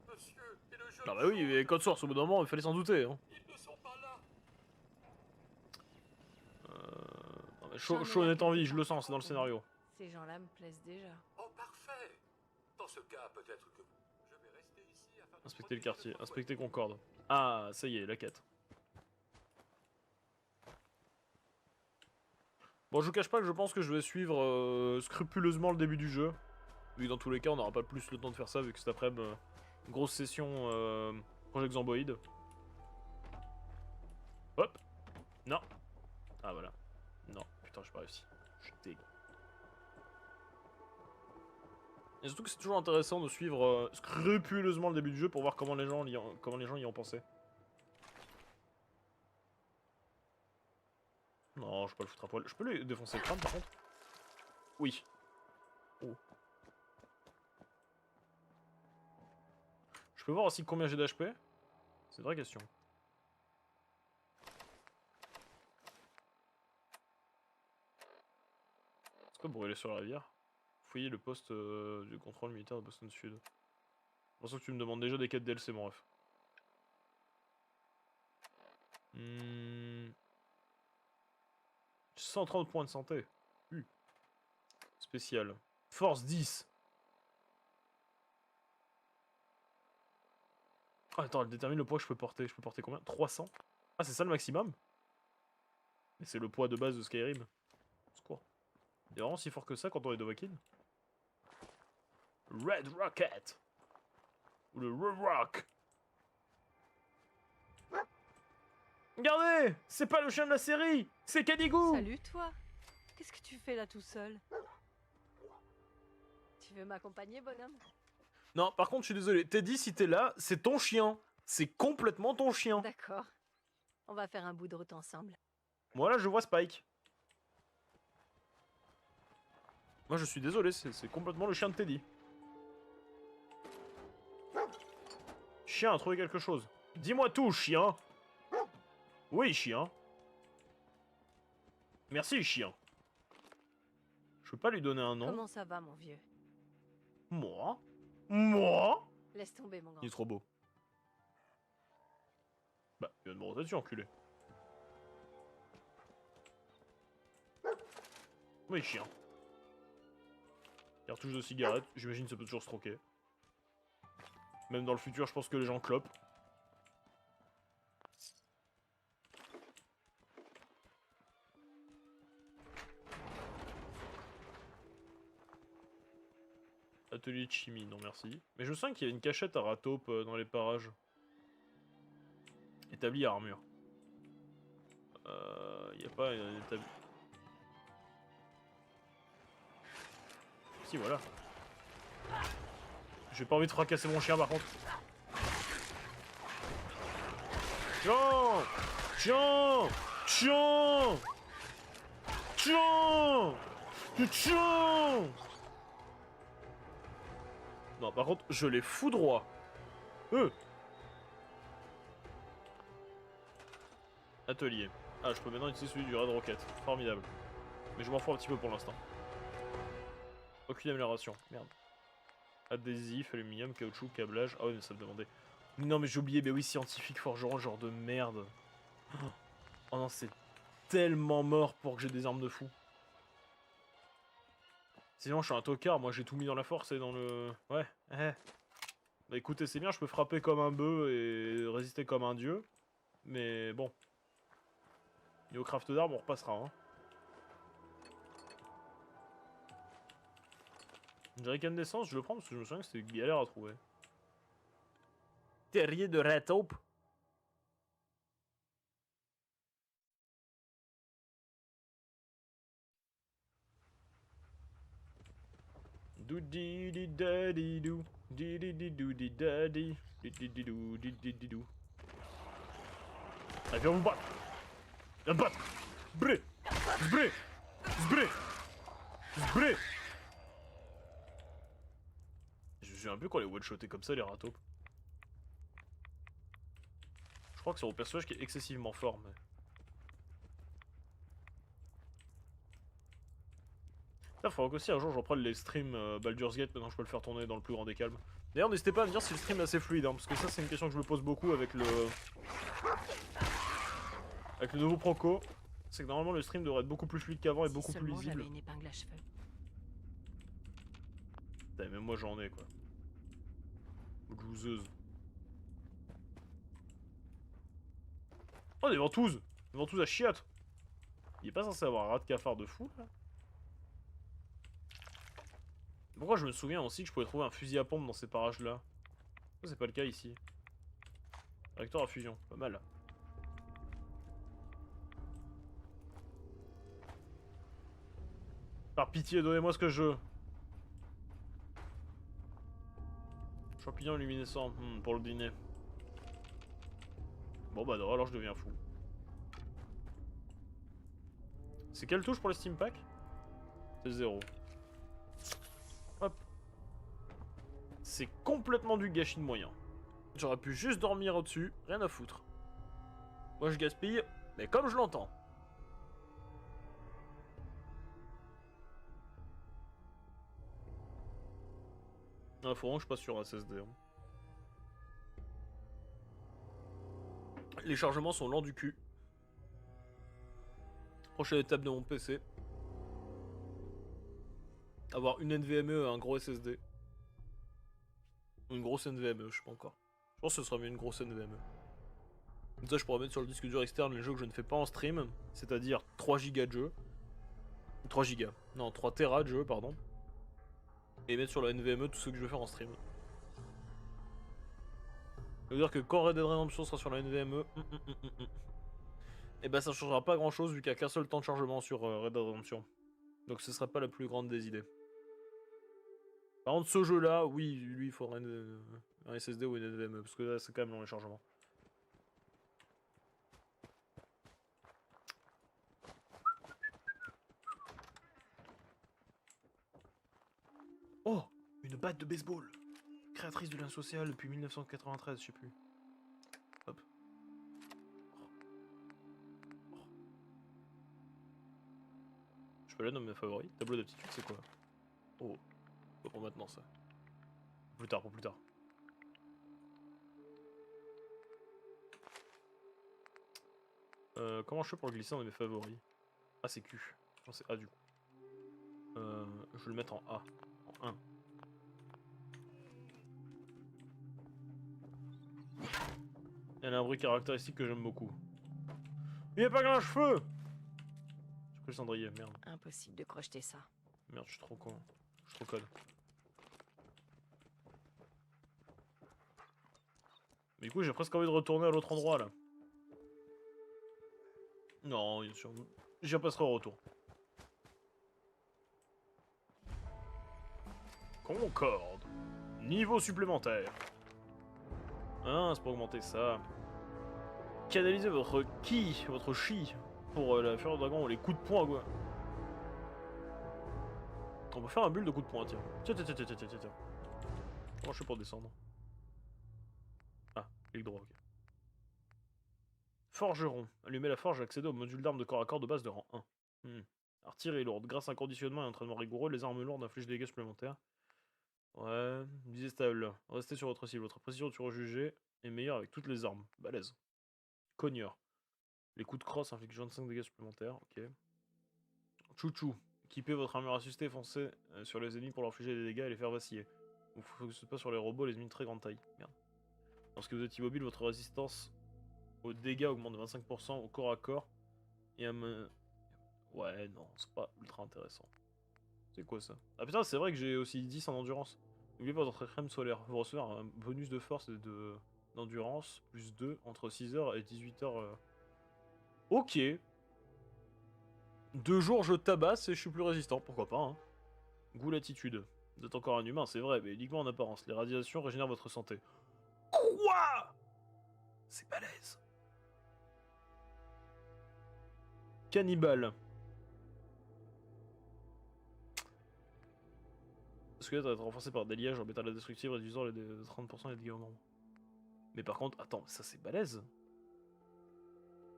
Monsieur et le jeune Ah bah oui, mais code source, au bout d'un moment, il fallait s'en douter. Hein. Ils ne sont pas là. Non, mais Sean est en vie, je le sens, c'est dans le scénario. Ces gens-là me plaisent déjà. Oh, parfait. Dans ce cas, peut-être que je vais rester ici afin de Inspecter le quartier, inspecter Concorde. Ah, ça y est, la quête. Bon, je vous cache pas que je pense que je vais suivre scrupuleusement le début du jeu. Vu que dans tous les cas, on n'aura pas plus le temps de faire ça, vu que cet après-midi, grosse session Project Zomboid. Hop. Non. Ah, voilà. Non, putain, j'ai pas réussi. Je suis dégueu. Et surtout que c'est toujours intéressant de suivre scrupuleusement le début du jeu pour voir comment les gens y ont pensé. Non, je peux pas le foutre à poil. Je peux lui défoncer le crâne par contre? Oui. Oh. Je peux voir aussi combien j'ai d'HP? C'est une vraie question. C'est quoi brûler sur la rivière? Fouiller le poste du contrôle militaire de Boston Sud. J'ai l'impression que tu me demandes déjà des quêtes DLC, mon ref. 130 points de santé. Spécial. Force 10. Ah, attends, elle détermine le poids que je peux porter. Je peux porter combien? 300? Ah, c'est ça le maximum? Mais c'est le poids de base de Skyrim. C'est quoi? Il est vraiment si fort que ça quand on est Dovahkiin? Red Rocket. Ou le Red Rock. Regardez, c'est pas le chien de la série, c'est Kadigou. Salut toi. Qu'est-ce que tu fais là tout seul? Tu veux m'accompagner, bonhomme? Non, par contre, je suis désolé. Teddy, si t'es là, c'est ton chien. C'est complètement ton chien. D'accord. On va faire un bout de route ensemble. Moi là, je vois Spike. Moi, je suis désolé, c'est complètement le chien de Teddy. Chien a trouvé quelque chose. Dis-moi tout, chien. Oui, chien. Merci, chien. Je peux pas lui donner un nom. Comment ça va, mon vieux? Moi? Moi? Laisse tomber, mon grand. Il est trop beau. Bah, il vient de me monter dessus, enculé. Oui, chien. Cartouche de cigarette, j'imagine que ça peut toujours se troquer. Même dans le futur, je pense que les gens clopent. Atelier de chimie, non merci. Mais je sens qu'il y a une cachette à rataupe dans les parages. Établi à armure. Il n'y a pas un établi... Si, voilà. J'ai pas envie de fracasser mon chien, par contre. Tiens! Tiens! Tiens! Tiens! Tiens! Non, par contre, je les foudroie. Atelier. Ah, je peux maintenant utiliser celui du Red Rocket. Formidable. Mais je m'en fous un petit peu pour l'instant. Aucune amélioration. Merde. Adhésif, aluminium, caoutchouc, câblage. Ah oui, mais ça me demandait. Non, mais j'ai oublié. Mais oui, scientifique, forgeron, genre de merde. Oh non, c'est tellement mort pour que j'ai des armes de fou. Sinon, je suis un tocard. Moi, j'ai tout mis dans la force et dans le... Ouais. Bah écoutez, c'est bien. Je peux frapper comme un bœuf et résister comme un dieu. Mais bon. Niveau craft d'armes, on repassera, hein. Une jerrycan d'essence, je le prends parce que je me souviens que c'était galère à trouver. Terrier de rataupe. Doudi daddy doo, didi doudi daddy, didi doo didi doo. Allez, viens vous battre. Viens te battre. Zbré, zbré, zbré, zbré. Je me souviens un peu quand les one-shotés comme ça, les rataups. Je crois que c'est mon personnage qui est excessivement fort, mais... Il faudra qu'aussi un jour je reprenne les streams Baldur's Gate, maintenant je peux le faire tourner dans le plus grand des calmes. D'ailleurs n'hésitez pas à me dire si le stream est assez fluide, hein, parce que ça c'est une question que je me pose beaucoup avec le... Avec le nouveau Proco. C'est que normalement le stream devrait être beaucoup plus fluide qu'avant et beaucoup plus lisible. Une épingle à cheveux. Putain, même moi j'en ai quoi. Jouzeuse. Oh des ventouses! Des ventouses à chiottes! Il est pas censé avoir un rat de cafard de fou là? Pourquoi je me souviens aussi que je pouvais trouver un fusil à pompe dans ces parages là? C'est pas le cas ici. Réacteur à fusion, pas mal. Par pitié, donnez-moi ce que je veux. Champignon luminescent, pour le dîner. Bon bah non, alors je deviens fou. C'est quelle touche pour les Steam Pack? C'est 0. Hop. C'est complètement du gâchis de moyens. J'aurais pu juste dormir au-dessus, rien à foutre. Moi je gaspille, mais comme je l'entends. Ah, faut vraiment que je passe sur SSD. Hein. Les chargements sont lents du cul. Prochaine étape de mon PC. Avoir une NVMe et un gros SSD. Ou une grosse NVMe, je sais pas encore. Je pense que ce sera mieux une grosse NVMe. Comme ça, je pourrais mettre sur le disque dur externe les jeux que je ne fais pas en stream. C'est-à-dire 3 Go de jeu. 3 Go. Non, 3 Tera de jeu, pardon. Et mettre sur la NVMe tout ce que je veux faire en stream. Ça veut dire que quand Red Dead Redemption sera sur la NVMe, et bah ça changera pas grand chose vu qu'il n'y a qu'un seul temps de chargement sur Red Dead Redemption. Donc ce serait pas la plus grande des idées. Par contre ce jeu là, oui, lui il faudrait un SSD ou une NVMe, parce que là c'est quand même long les chargements. Oh, une batte de baseball. Créatrice de lien social depuis 1993, je sais plus. Hop. peux la nommer favori. Tableau d'aptitude, c'est quoi? Oh, pas pour maintenant ça. Plus tard, pour plus tard. Comment je fais pour le glisser dans mes favoris? Ah, c'est Q. Non, c'est A du coup. Je vais le mettre en A. En 1. Elle a un bruit caractéristique que j'aime beaucoup. Il est pas qu'un cheveu! J'ai pris le cendrier, merde. Impossible de crocheter ça. Merde, je suis trop con. Je suis trop code. Mais du coup, j'ai presque envie de retourner à l'autre endroit là. Non, bien sûr. J'y passerai au retour. Concorde. Niveau supplémentaire. Ah, c'est pour augmenter ça. Canalisez votre ki, votre chi, pour la fureur de dragon, les coups de poing quoi. On peut faire un bulle de coups de poing, tiens. Tiens. Comment je fais pour descendre? Ah, clic droit, ok. Forgeron. Allumez la forge et accédez au module d'armes de corps à corps de base de rang 1. Artillerie lourde. Grâce à un conditionnement et un entraînement rigoureux, les armes lourdes infligent des dégâts supplémentaires. Ouais, visée stable. Restez sur votre cible. Votre précision sur jugé est meilleure avec toutes les armes. Balèze. Cogneur. Les coups de crosse infligent 25 dégâts supplémentaires. Ok. Chouchou. Équipez votre armure assustée et foncez sur les ennemis pour leur infliger des dégâts et les faire vaciller. Vous ne focusez pas sur les robots et les ennemis de très grande taille. Merde. Lorsque vous êtes immobile, votre résistance aux dégâts augmente de 25% au corps à corps. Et à me... Ouais, non, c'est pas ultra intéressant. C'est quoi ça? Ah putain, c'est vrai que j'ai aussi 10 en endurance. N'oubliez pas votre crème solaire. Vous recevez un bonus de force et d'endurance, plus 2, entre 6h et 18h. Ok. 2 jours je tabasse et je suis plus résistant, pourquoi pas, hein. Goût l'attitude. Vous êtes encore un humain, c'est vrai, mais uniquement en apparence. Les radiations régénèrent votre santé. Quoi? C'est balèze. Cannibale. Le squelette va être renforcé par des liages en métal indestructible, réduisant les 30% les dégâts en nombre. Mais par contre, attends, ça c'est balèze.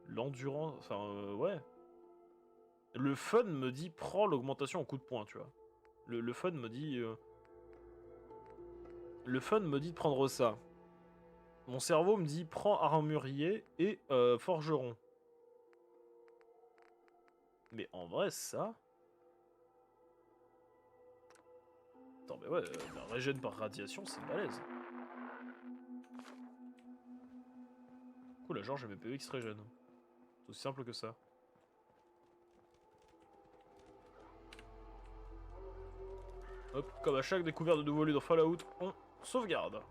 L'endurance, enfin ouais. Le fun me dit prends l'augmentation en coup de poing, tu vois. Le fun me dit... Le fun me dit de prendre ça. Mon cerveau me dit prends armurier et forgeron. Mais en vrai, ça... Attends, mais ouais, la régène par radiation, c'est balèze. Cool, là, genre j'ai mes PV qui se régènent. C'est aussi simple que ça. Hop, comme à chaque découverte de nouveaux lieux dans Fallout, on sauvegarde.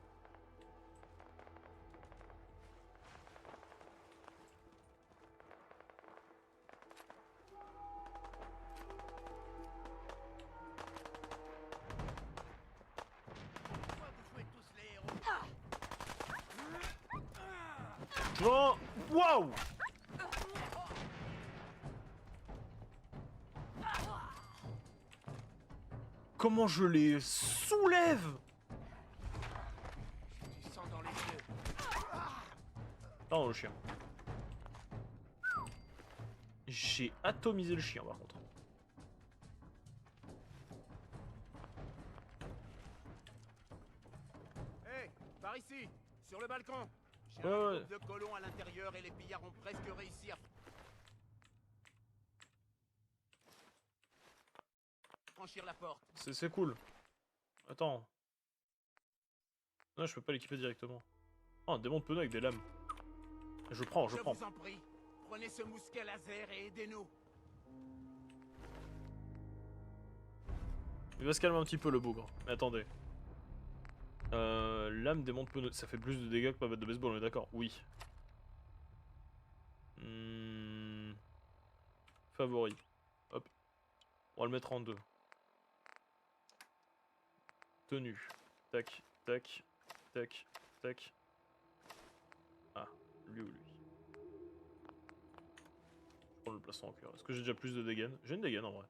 Non. Waouh. Comment je les soulève? Du sang dans les yeux. Pardon le chien. J'ai atomisé le chien par contre. Hé, par ici, sur le balcon. J'ai Ouais, un ouais. groupe de colons à l'intérieur et les pillards ont presque réussi à franchir la porte. C'est cool. Attends. Non, je peux pas l'équiper directement. Oh, un démon de pneu avec des lames. Je prends. Je vous en prie, prenez ce mousquet laser et aidez-nous. Il va se calmer un petit peu le bougre. Mais attendez. Lame démon de pneu. Ça fait plus de dégâts que ma batte de baseball, on est d'accord? Oui. Favori. Hop. On va le mettre en 2. Tenue. Tac, tac, tac, tac. Ah, lui ou lui. Je prends le placement en cœur. Est-ce que j'ai déjà plus de dégaine? J'ai une dégaine en vrai.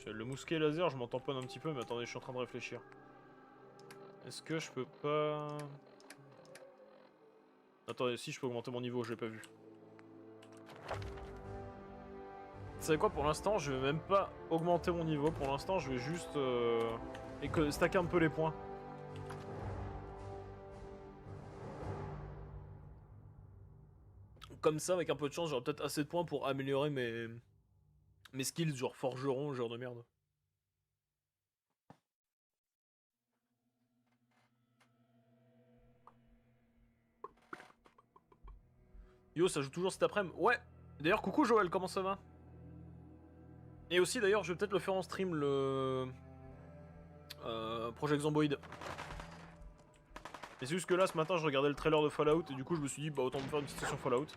Le mousquet laser, je m'en tamponne un petit peu, mais attendez, je suis en train de réfléchir. Est-ce que je peux pas... Attendez, si je peux augmenter mon niveau, je l'ai pas vu. Vous savez quoi, pour l'instant, je vais même pas augmenter mon niveau. Pour l'instant, je vais juste... et que stacker un peu les points. Comme ça, avec un peu de chance, j'aurai peut-être assez de points pour améliorer mes skills, genre forgeron, genre de merde. Yo, ça joue toujours cet après-midi. Ouais. D'ailleurs, coucou Joël, comment ça va? Et aussi, d'ailleurs, je vais peut-être le faire en stream, le... Project Zomboid. Et c'est juste que là, ce matin, je regardais le trailer de Fallout, et du coup, je me suis dit, bah autant me faire une petite session Fallout.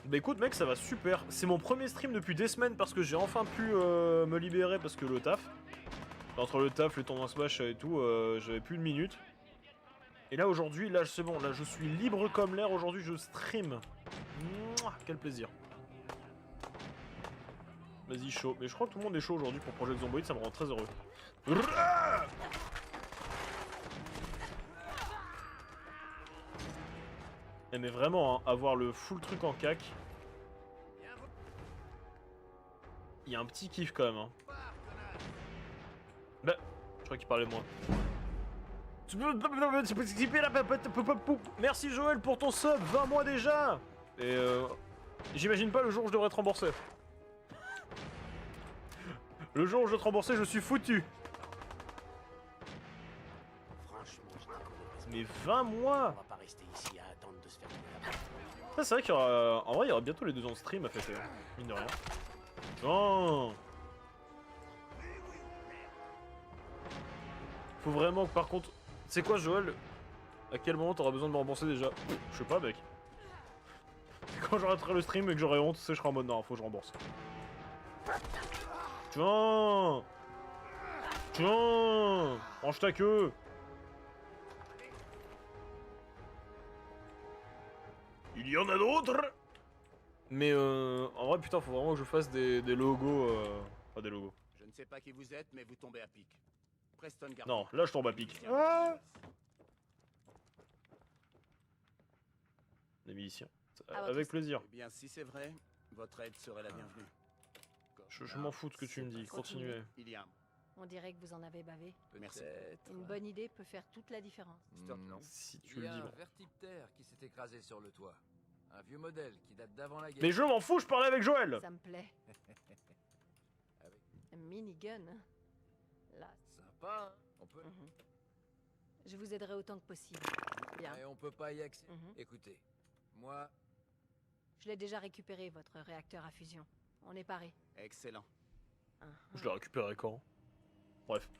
Bah écoute mec, ça va super. C'est mon premier stream depuis des semaines parce que j'ai enfin pu me libérer parce que le taf. Entre le taf, les tournois Smash et tout, j'avais plus une minute. Et là aujourd'hui, là c'est bon, là je suis libre comme l'air, aujourd'hui je stream. Mouah, quel plaisir. Vas-y chaud, mais je crois que tout le monde est chaud aujourd'hui pour Project Zomboid, ça me rend très heureux. Eh mais vraiment, hein, avoir le full truc en cac. Il y a un petit kiff quand même. Hein. Bah, je crois qu'il parlait de moi. Merci Joël pour ton sub, 20 mois déjà. Et j'imagine pas le jour où je devrais te rembourser. Le jour où je dois te rembourser, je suis foutu. Mais 20 mois. On va pas rester ici à attendre de se faire Ça c'est vrai qu'il y aura... En vrai il y aura bientôt les 2 ans de stream à fêter, mine de rien. Non. Faut vraiment que par contre... C'est quoi Joël? À quel moment t'auras besoin de me rembourser déjà? Je sais pas mec. Quand j'arrêterai le stream et que j'aurai honte, tu sais, je serai en mode non, faut que je rembourse. Tiens. Tiens. Range ta queue. Il y en a d'autres. Mais en vrai putain faut vraiment que je fasse des logos pas des logos. Je ne sais pas qui vous êtes, mais vous tombez à pic. Preston Garvey. Non, là je tombe à pic. Ah des miliciens. Avec plaisir. Eh bien si c'est vrai, votre aide serait la bienvenue. Je m'en fous de ce que tu me dis, continuez. Il y a... On dirait que vous en avez bavé. Merci. Une bonne idée peut faire toute la différence. Non. Si tu Il y le a dis un bon. vertiptère qui s'est écrasé sur le toit. Un vieux modèle qui date d'avant la guerre. Mais je m'en fous, je parlais avec Joël. Ça me plaît. Un minigun. Là. Sympa, hein. On peut... Je vous aiderai autant que possible. Bien. Et on peut pas y accéder. Écoutez, moi... Je l'ai déjà récupéré, votre réacteur à fusion. On est paré. Excellent. Je l'ai récupéré quand? Bref.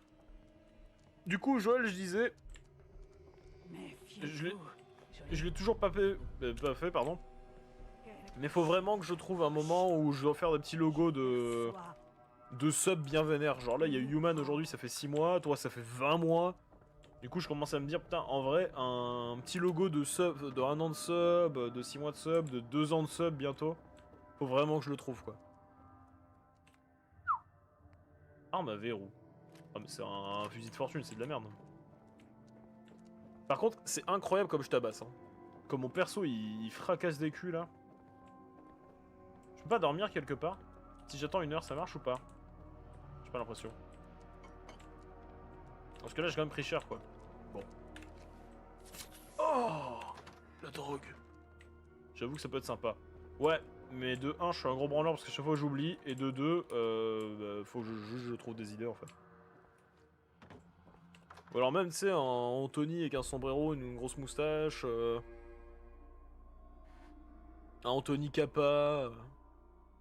Du coup, Joël, je disais... Je l'ai toujours pas fait, pardon. Mais faut vraiment que je trouve un moment où je dois faire des petits logos de sub bien vénère. Genre là, il y a eu Human aujourd'hui, ça fait 6 mois. Toi, ça fait 20 mois. Du coup, je commence à me dire, putain, en vrai, un petit logo de sub, de 1 an de sub, de 6 mois de sub, de 2 ans de sub bientôt. Faut vraiment que je le trouve, quoi. Arme à verrou. Ah, mais c'est un fusil de fortune, c'est de la merde. Par contre, c'est incroyable comme je tabasse. Hein. Comme mon perso, il fracasse des culs, là. Je peux pas dormir quelque part? Si j'attends 1 heure, ça marche ou pas? J'ai pas l'impression. Parce que là, j'ai quand même pris cher, quoi. Bon. Oh, la drogue. J'avoue que ça peut être sympa. Ouais, mais de 1, je suis un gros branleur parce que chaque fois j'oublie. Et de 2, faut que je trouve des idées, en fait. Ou alors même, tu sais, un Anthony avec un sombrero, une grosse moustache. Un Anthony Kappa.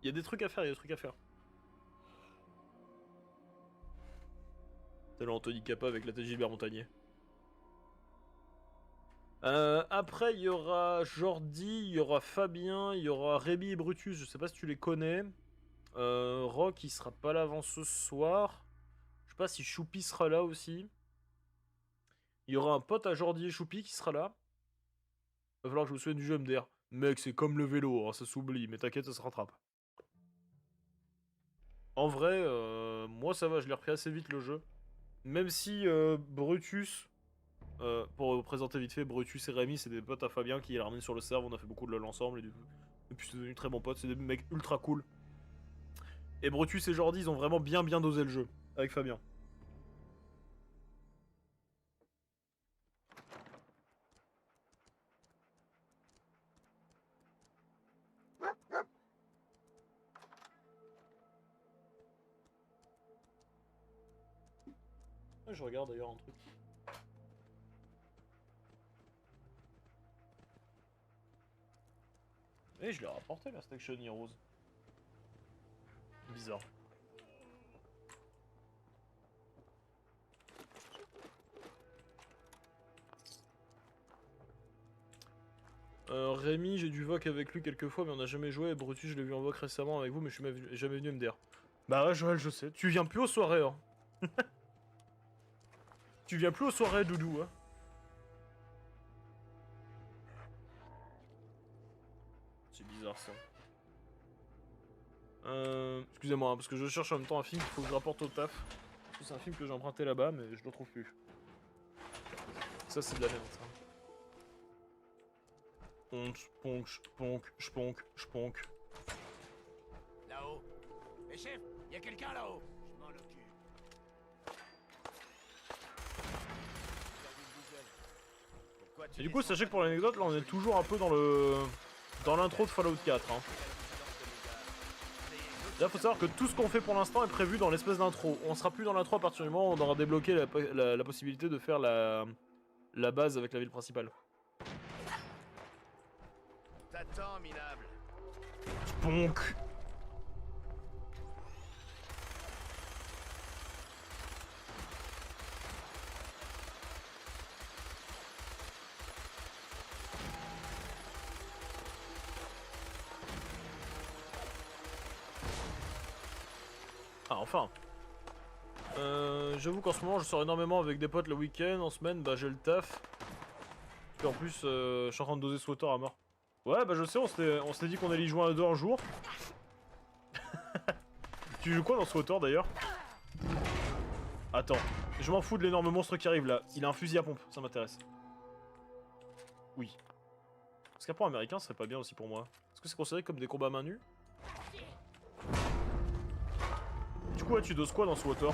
Il y a des trucs à faire, il y a des trucs à faire. C'est l'Anthony Kappa avec la tête Gilbert Montagnier. Après, il y aura Jordi, il y aura Fabien, il y aura Rémi et Brutus, je sais pas si tu les connais. Rock, il sera pas là avant ce soir. Je sais pas si Choupi sera là aussi. Il y aura un pote à Jordi et Choupi qui sera là. Va falloir que je me souvienne du jeu MDR. Mec, c'est comme le vélo, hein, ça s'oublie, mais t'inquiète, ça se rattrape. En vrai, moi ça va, je l'ai repris assez vite le jeu. Même si Brutus, pour présenter vite fait, Brutus et Rémi, c'est des potes à Fabien qui l'a ramené sur le serve, on a fait beaucoup de LoL ensemble, et puis c'est devenu très bons potes, c'est des mecs ultra cool. Et Brutus et Jordi, ils ont vraiment bien dosé le jeu, avec Fabien. Je regarde d'ailleurs un truc. Et je l'ai rapporté la Station Heroes. Bizarre. Rémi, j'ai du voc avec lui quelques fois, mais on n'a jamais joué. Et Brutus, je l'ai vu en voc récemment avec vous, mais je suis jamais venu MDR. Bah ouais, Joël, je sais. Tu viens plus aux soirées, hein. Tu viens plus aux soirées, Doudou, hein. C'est bizarre, ça. Excusez-moi, hein, parce que je cherche en même temps un film qu'il faut que je rapporte au taf. Parce que c'est un film que j'ai emprunté là-bas, mais je le trouve plus. Ça, c'est de la merde, ça. Ponk. Là-haut. Mais chef, y a quelqu'un là-haut. Je m'en occupe. Et du coup, sachez que pour l'anecdote, là, on est toujours un peu dans l'intro de Fallout 4. Hein. Là, faut savoir que tout ce qu'on fait pour l'instant est prévu dans l'espèce d'intro. On sera plus dans l'intro à partir du moment où on aura débloqué la possibilité de faire la base avec la ville principale. T'attends, minable. Ponk. Ah, enfin. J'avoue qu'en ce moment, je sors énormément avec des potes le week-end. En semaine, bah j'ai le taf. Puis en plus, je suis en train de doser Swatter à mort. Ouais, bah je sais, on s'était dit qu'on allait y jouer à 2 un jour. Tu joues quoi dans Swatter d'ailleurs? Attends, je m'en fous de l'énorme monstre qui arrive là. Il a un fusil à pompe, ça m'intéresse. Oui. Parce qu'un point américain, ce serait pas bien aussi pour moi. Est-ce que c'est considéré comme des combats à main nue? Du coup, ouais, tu doses quoi dans Swatter?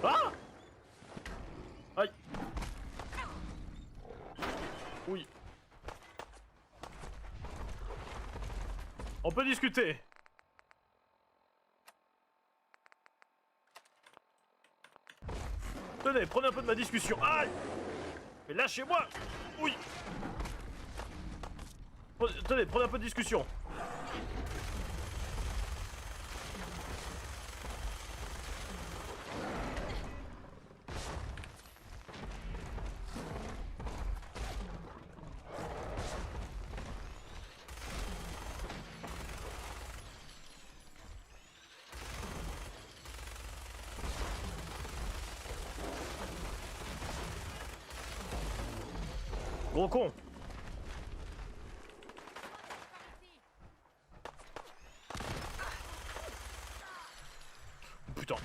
Ah! Aïe! Oui. On peut discuter. Tenez, prenez un peu de ma discussion. Aïe! Mais lâchez-moi! Oui! Tenez, prenez un peu de discussion. Gros con! Putain!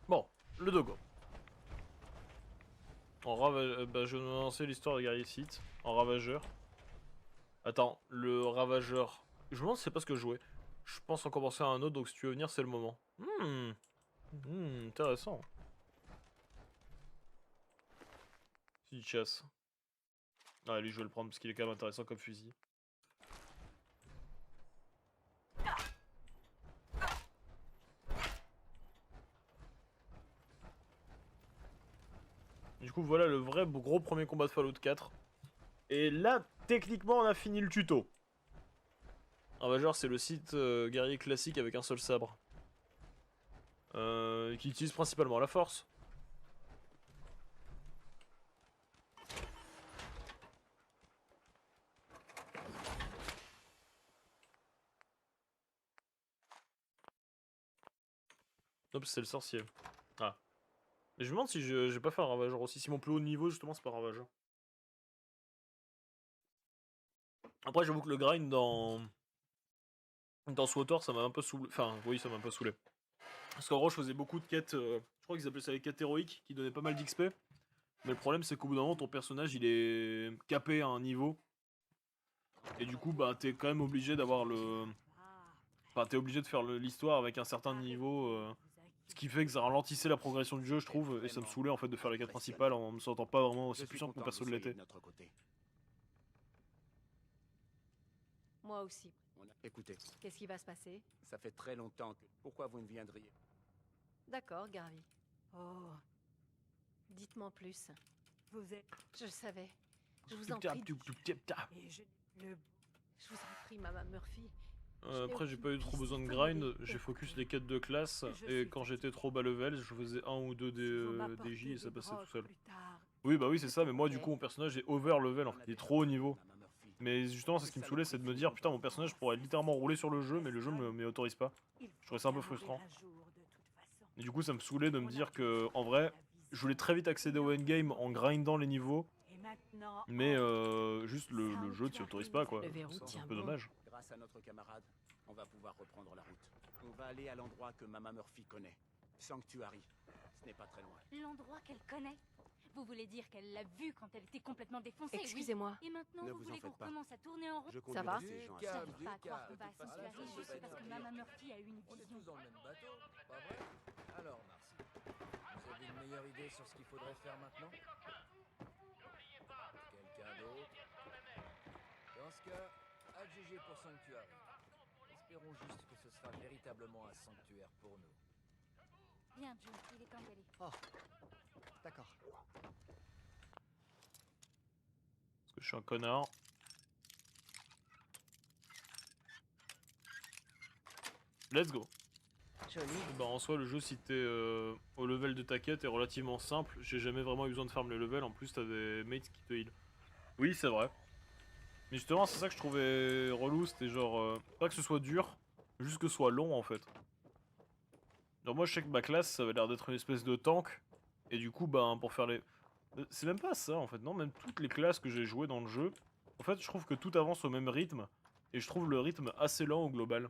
Bon, le dogo. En ravageur, bah je vais lancer l'histoire de guerrier Sith en ravageur. Attends, le ravageur. Je me demande si c'est pas ce que je jouais. Je pense en commencer à un autre, donc si tu veux venir, c'est le moment. Intéressant. Si il chasse. Ah, lui, je vais le prendre parce qu'il est quand même intéressant comme fusil. Du coup, voilà le vrai gros premier combat de Fallout 4. Et là, techniquement, on a fini le tuto. Ravageur, c'est le site guerrier classique avec un seul sabre. Qui utilise principalement la force. Hop, c'est le sorcier. Ah. Mais je me demande si j'ai pas fait un ravageur aussi. Si mon plus haut niveau, justement, c'est pas un ravageur. Après, j'avoue que le grind dans SWTOR, ça m'a un peu saoulé. Enfin, oui, ça m'a un peu saoulé. Parce qu'en gros, je faisais beaucoup de quêtes. Je crois qu'ils appelaient ça les quêtes héroïques, qui donnaient pas mal d'XP. Mais le problème, c'est qu'au bout d'un moment, ton personnage, il est capé à un niveau. Et du coup, bah, t'es quand même obligé d'avoir le... Enfin, t'es obligé de faire l'histoire avec un certain niveau. Ce qui fait que ça ralentissait la progression du jeu, je trouve. Et ça me saoulait, en fait, de faire les quêtes principales en me sentant pas vraiment aussi puissant que mon perso l'était. Moi aussi. Écoutez, Qu'est-ce qui va se passer? ça fait très longtemps que... Pourquoi vous ne viendriez? D'accord, Garvey. Oh. Dites-moi plus. Vous êtes... Je le savais. Je vous en prie. Je vous en prie, Maman Murphy. Après, j'ai pas eu trop besoin de grind, j'ai focus les quêtes de classe, et quand j'étais trop bas level, je faisais 1 ou 2 DJ et ça passait tout seul. Oui, bah oui, c'est ça, mais moi, du coup, mon personnage est over level, en fait, il est trop haut niveau. Mais justement, c'est ce qui me saoulait, c'est de me dire, putain, mon personnage pourrait littéralement rouler sur le jeu, mais le jeu m'y autorise pas. Je trouvais ça un peu frustrant. Et du coup, ça me saoulait de me dire que, en vrai, je voulais très vite accéder au endgame en grindant les niveaux, mais juste le jeu t'y autorise pas, quoi. C'est un peu dommage. Grâce à notre camarade, on va pouvoir reprendre la route. On va aller à l'endroit que Mama Murphy connaît. Sanctuary. Ce n'est pas très loin. L'endroit qu'elle connaît? Vous voulez dire qu'elle l'a vu quand elle était complètement défoncée? Excusez-moi. Oui. Et maintenant, vous voulez qu'on recommence à tourner en rond? Ça va? Je n'arrive pas à croire qu'on va à Sanctuary juste parce que Mama Murphy a eu une vision. On est tous dans le même bateau, pas vrai? Alors, Marcy, vous avez une meilleure idée sur ce qu'il faudrait faire maintenant? Quelqu'un d'autre? Dans ce cas, AGG pour Sanctuary. Espérons juste que ce sera véritablement un sanctuaire pour nous. Bien, Joe, il est temps d'y aller. Oh, d'accord. Parce que je suis un connard. Let's go. Joli. Bah en soi, le jeu, si t'es au level de ta quête, est relativement simple. J'ai jamais vraiment eu besoin de farm les levels. En plus, t'as des mates qui te heal. Oui, c'est vrai. Mais justement, c'est ça que je trouvais relou. C'était genre, pas que ce soit dur, juste que ce soit long en fait. Alors moi, je sais que ma classe, ça avait l'air d'être une espèce de tank. Et du coup, bah, pour faire les... C'est même pas ça en fait, non, même toutes les classes que j'ai jouées dans le jeu, en fait, je trouve que tout avance au même rythme. Et je trouve le rythme assez lent au global.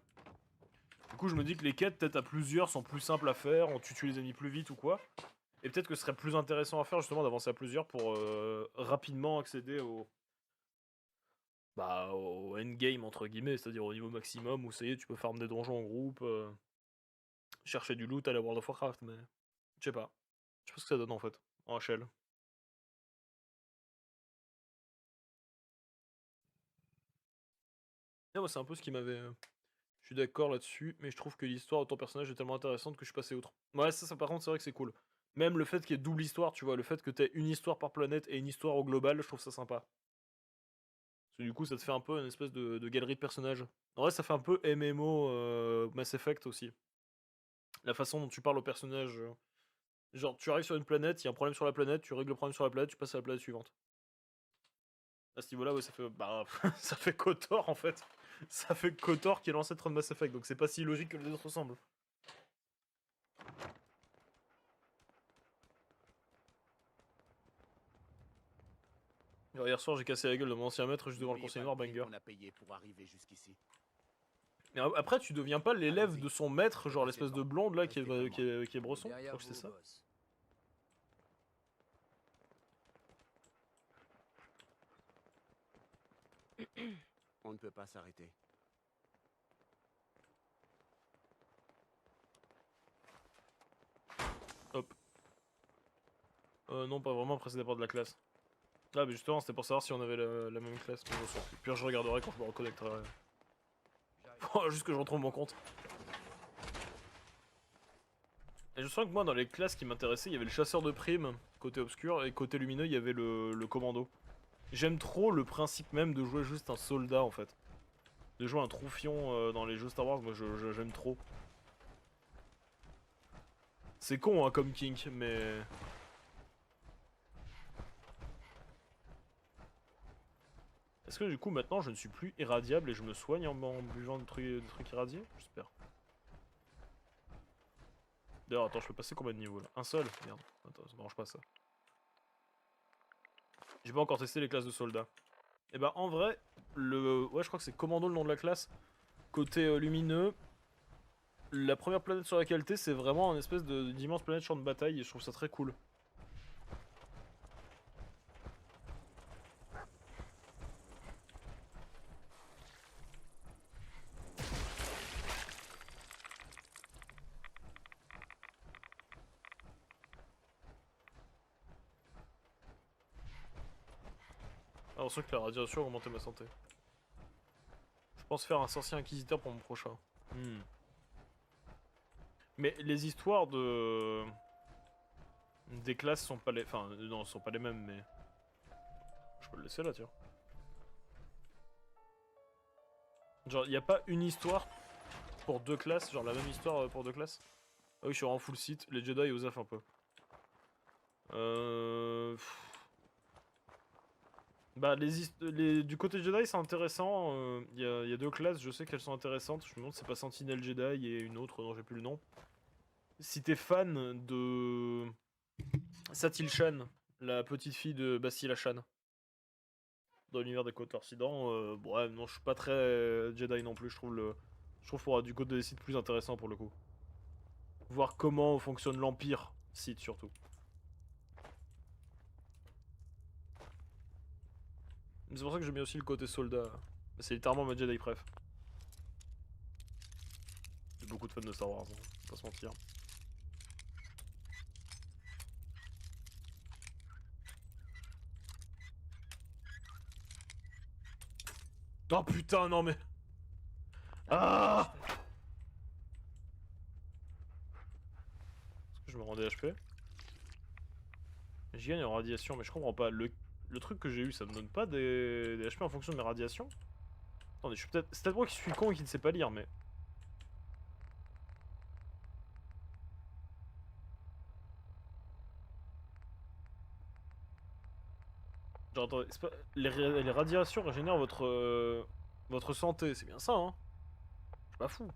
Du coup, je me dis que les quêtes, peut-être à plusieurs, sont plus simples à faire, on tue les ennemis plus vite ou quoi. Et peut-être que ce serait plus intéressant à faire justement d'avancer à plusieurs pour rapidement accéder au... Bah, au endgame entre guillemets, c'est-à-dire au niveau maximum où ça y est, tu peux farm des donjons en groupe, chercher du loot à la World of Warcraft, mais... Je sais pas. Je sais pas ce que ça donne en fait, en HL. Et moi, c'est un peu ce qui m'avait... Je suis d'accord là-dessus, mais je trouve que l'histoire de ton personnage est tellement intéressante que je suis passé outre. Ouais, ça par contre, c'est vrai que c'est cool. Même le fait qu'il y ait double histoire, tu vois, le fait que t'aies une histoire par planète et une histoire au global, je trouve ça sympa. Parce que du coup, ça te fait un peu une espèce de galerie de personnages. En vrai, ça fait un peu MMO Mass Effect aussi. La façon dont tu parles au personnage. Genre, tu arrives sur une planète, il y a un problème sur la planète, tu règles le problème sur la planète, tu passes à la planète suivante. À ce niveau-là, ouais, ça fait... Bah, ça fait KOTOR, en fait. Ça fait KOTOR qui est l'ancêtre de Mass Effect, donc c'est pas si logique que les autres ressemblent. Alors, hier soir, j'ai cassé la gueule de mon ancien maître juste devant le conseiller noir, banger. On a payé pour arriver jusqu'ici. Mais après, tu deviens pas l'élève de son maître, genre l'espèce de blonde là qui est bresson, je crois que c'est ça. On ne peut pas s'arrêter. Hop. Non, pas vraiment, après ça dépend de la classe. Ah, mais justement, c'était pour savoir si on avait la même classe, mais bon, puis je regarderai quand je me reconnecterai. Faut juste que je retrouve mon compte. Et je sens que moi, dans les classes qui m'intéressaient, il y avait le chasseur de primes, côté obscur, et côté lumineux, il y avait le commando. J'aime trop le principe même de jouer juste un soldat, en fait. De jouer un troufion dans les jeux Star Wars, moi j'aime trop. C'est con, hein, comme kink, mais... Est-ce que du coup maintenant je ne suis plus irradiable et je me soigne en buvant des trucs irradiés? J'espère. D'ailleurs, attends, je peux passer combien de niveaux là? Un seul? Merde, attends, ça marche pas ça. J'ai pas encore testé les classes de soldats. Et bah en vrai, ouais je crois que c'est commando le nom de la classe. Côté lumineux, la première planète sur laquelle t'es, c'est vraiment une espèce d'immense planète champ de bataille et je trouve ça très cool. Alors, c'est sûr que la radiation a augmenté ma santé. Je pense faire un sorcier inquisiteur pour mon prochain. Mais les histoires de... des classes sont pas les... Enfin, non, sont pas les mêmes, mais... Je peux le laisser là, tiens. Genre, y a pas une histoire pour deux classes, genre la même histoire pour deux classes? Ah oui, je suis en full site, les Jedi osent un peu. Bah, du côté Jedi, c'est intéressant. Il y a deux classes, je sais qu'elles sont intéressantes. Je me demande si c'est pas Sentinelle Jedi et une autre dont j'ai plus le nom. Si t'es fan de Satil Shan, la petite fille de Bastila Shan, dans l'univers des Côtes Occident, bon, ouais, non, je suis pas très Jedi non plus. Je trouve pour du côté des sites plus intéressant pour le coup. Voir comment fonctionne l'Empire, site surtout. C'est pour ça que j'aime bien aussi le côté soldat. C'est littéralement ma Jedi préf. J'ai beaucoup de fans de Star Wars, hein, faut pas se mentir. Oh putain, non mais... Ah! Est-ce que je me rends des HP? J'y gagne en radiation, mais je comprends pas. Le truc que j'ai eu, ça me donne pas des HP en fonction de mes radiations? Attendez, c'est peut-être moi qui suis con et qui ne sais pas lire, mais... Genre, attendez, c'est pas... les radiations régénèrent votre santé, c'est bien ça, hein? Je suis pas fou.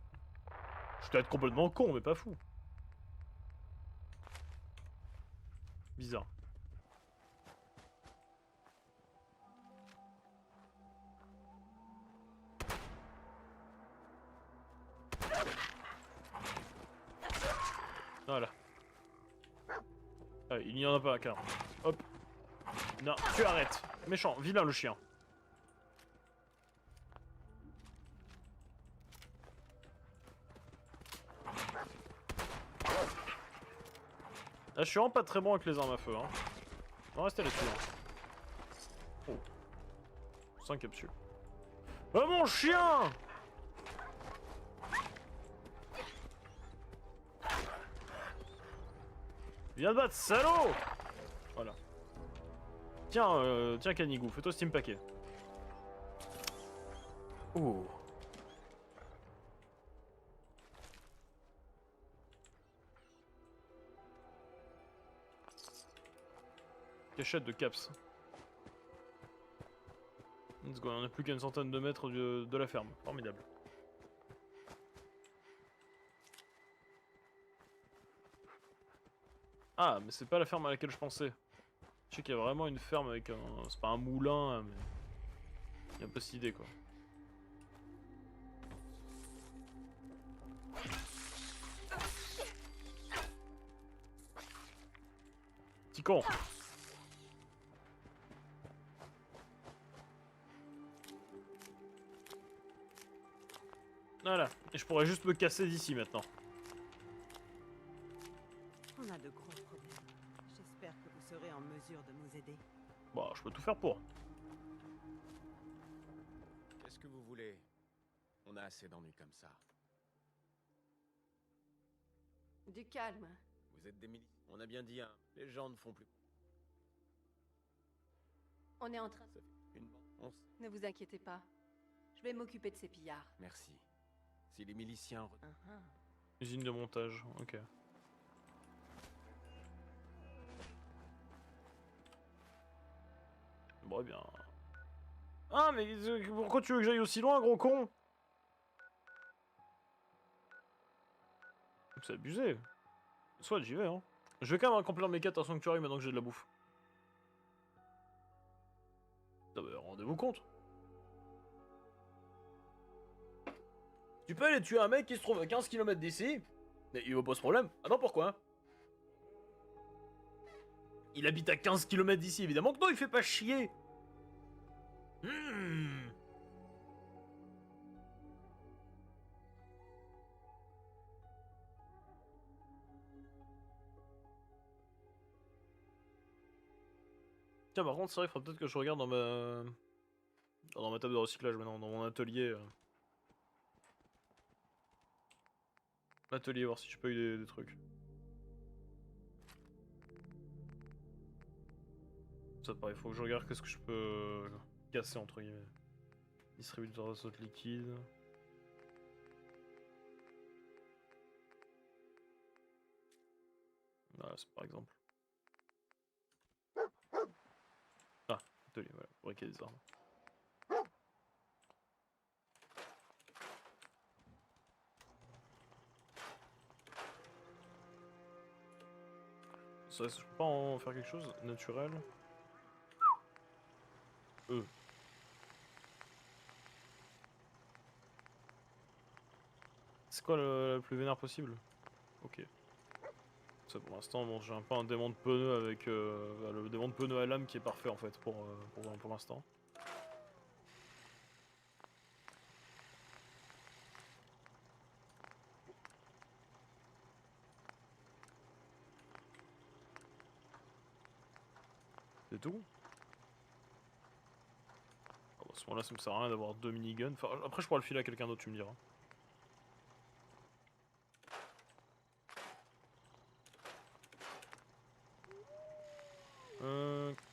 Je suis peut-être complètement con, mais pas fou. Bizarre. Voilà. Ah, il n'y en a pas un quart. Hop. Non, tu arrêtes. Méchant, vilain le chien. Ah, je suis vraiment pas très bon avec les armes à feu, hein. On va rester là-dessus. Hein. Oh. 5 capsules. Oh mon chien! Viens te battre, salaud! Voilà. Tiens, tiens Canigou, fais-toi Steam Paquet. Oh. Cachette de caps. Let's go, on a plus qu'à une centaine de mètres de la ferme. Formidable. Ah, mais c'est pas la ferme à laquelle je pensais. Je sais qu'il y a vraiment une ferme avec un... C'est pas un moulin, mais... Il y a un peu cette idée, quoi. Petit con. Voilà, et je pourrais juste me casser d'ici maintenant. On a de gros problèmes. J'espère que vous serez en mesure de nous aider. Bah, je peux tout faire pour. Qu'est-ce que vous voulez? On a assez d'ennuis comme ça. Du calme. Vous êtes des militaires. On a bien dit, hein, les gens ne font plus. On est en train... Ça fait une bande. Ne vous inquiétez pas. Je vais m'occuper de ces pillards. Merci. Si les miliciens... Usine de montage, ok. Bon, eh bien... Ah, mais pourquoi tu veux que j'aille aussi loin, gros con? C'est abusé. Soit j'y vais, hein. Je vais quand même accomplir mes quêtes à Sanctuary maintenant que j'ai de la bouffe. Ah bah, rendez-vous compte. Tu peux aller tuer un mec qui se trouve à 15 km d'ici, mais il vous pose problème. Ah non, pourquoi? Il habite à 15 km d'ici, évidemment que non, il fait pas chier. Tiens, par contre, c'est vrai, il faudrait peut-être que je regarde dans ma table de recyclage maintenant, dans mon atelier. Atelier, voir si je peux eu des trucs. Ça pareil, il faut que je regarde qu'est-ce que je peux casser entre guillemets. Distributeur d'azote liquide. Voilà, c'est par exemple. Ah, atelier, voilà, fabriquer des armes. Ça, je peux pas en faire quelque chose naturel. C'est quoi le plus vénère possible? Ok. Ça pour l'instant, bon, j'ai un peu un démon de pneu avec le démon de pneu à lame qui est parfait en fait pour l'instant. C'est tout. À ce moment-là, ça me sert à rien d'avoir 2 miniguns. Enfin, après, je pourrais le filer à quelqu'un d'autre, tu me diras.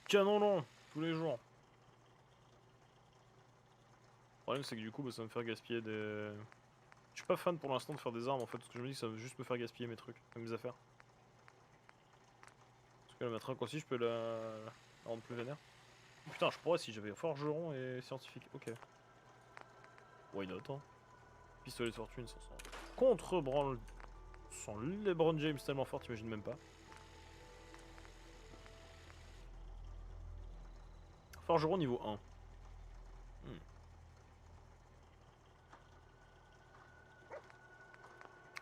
Canon long, tous les jours. Le problème, c'est que du coup, bah, ça va me faire gaspiller des... Je suis pas fan pour l'instant de faire des armes en fait, parce que je me dis que ça va juste me faire gaspiller mes trucs, mes affaires. Parce que la matraque aussi, je peux la rendre plus vénère. Putain, je pourrais si j'avais forgeron et scientifique. Ok. Why not, hein. Pistolet de fortune, sans contre-branle. Sans LeBron James tellement fort, t'imagines même pas. Forgeron niveau 1.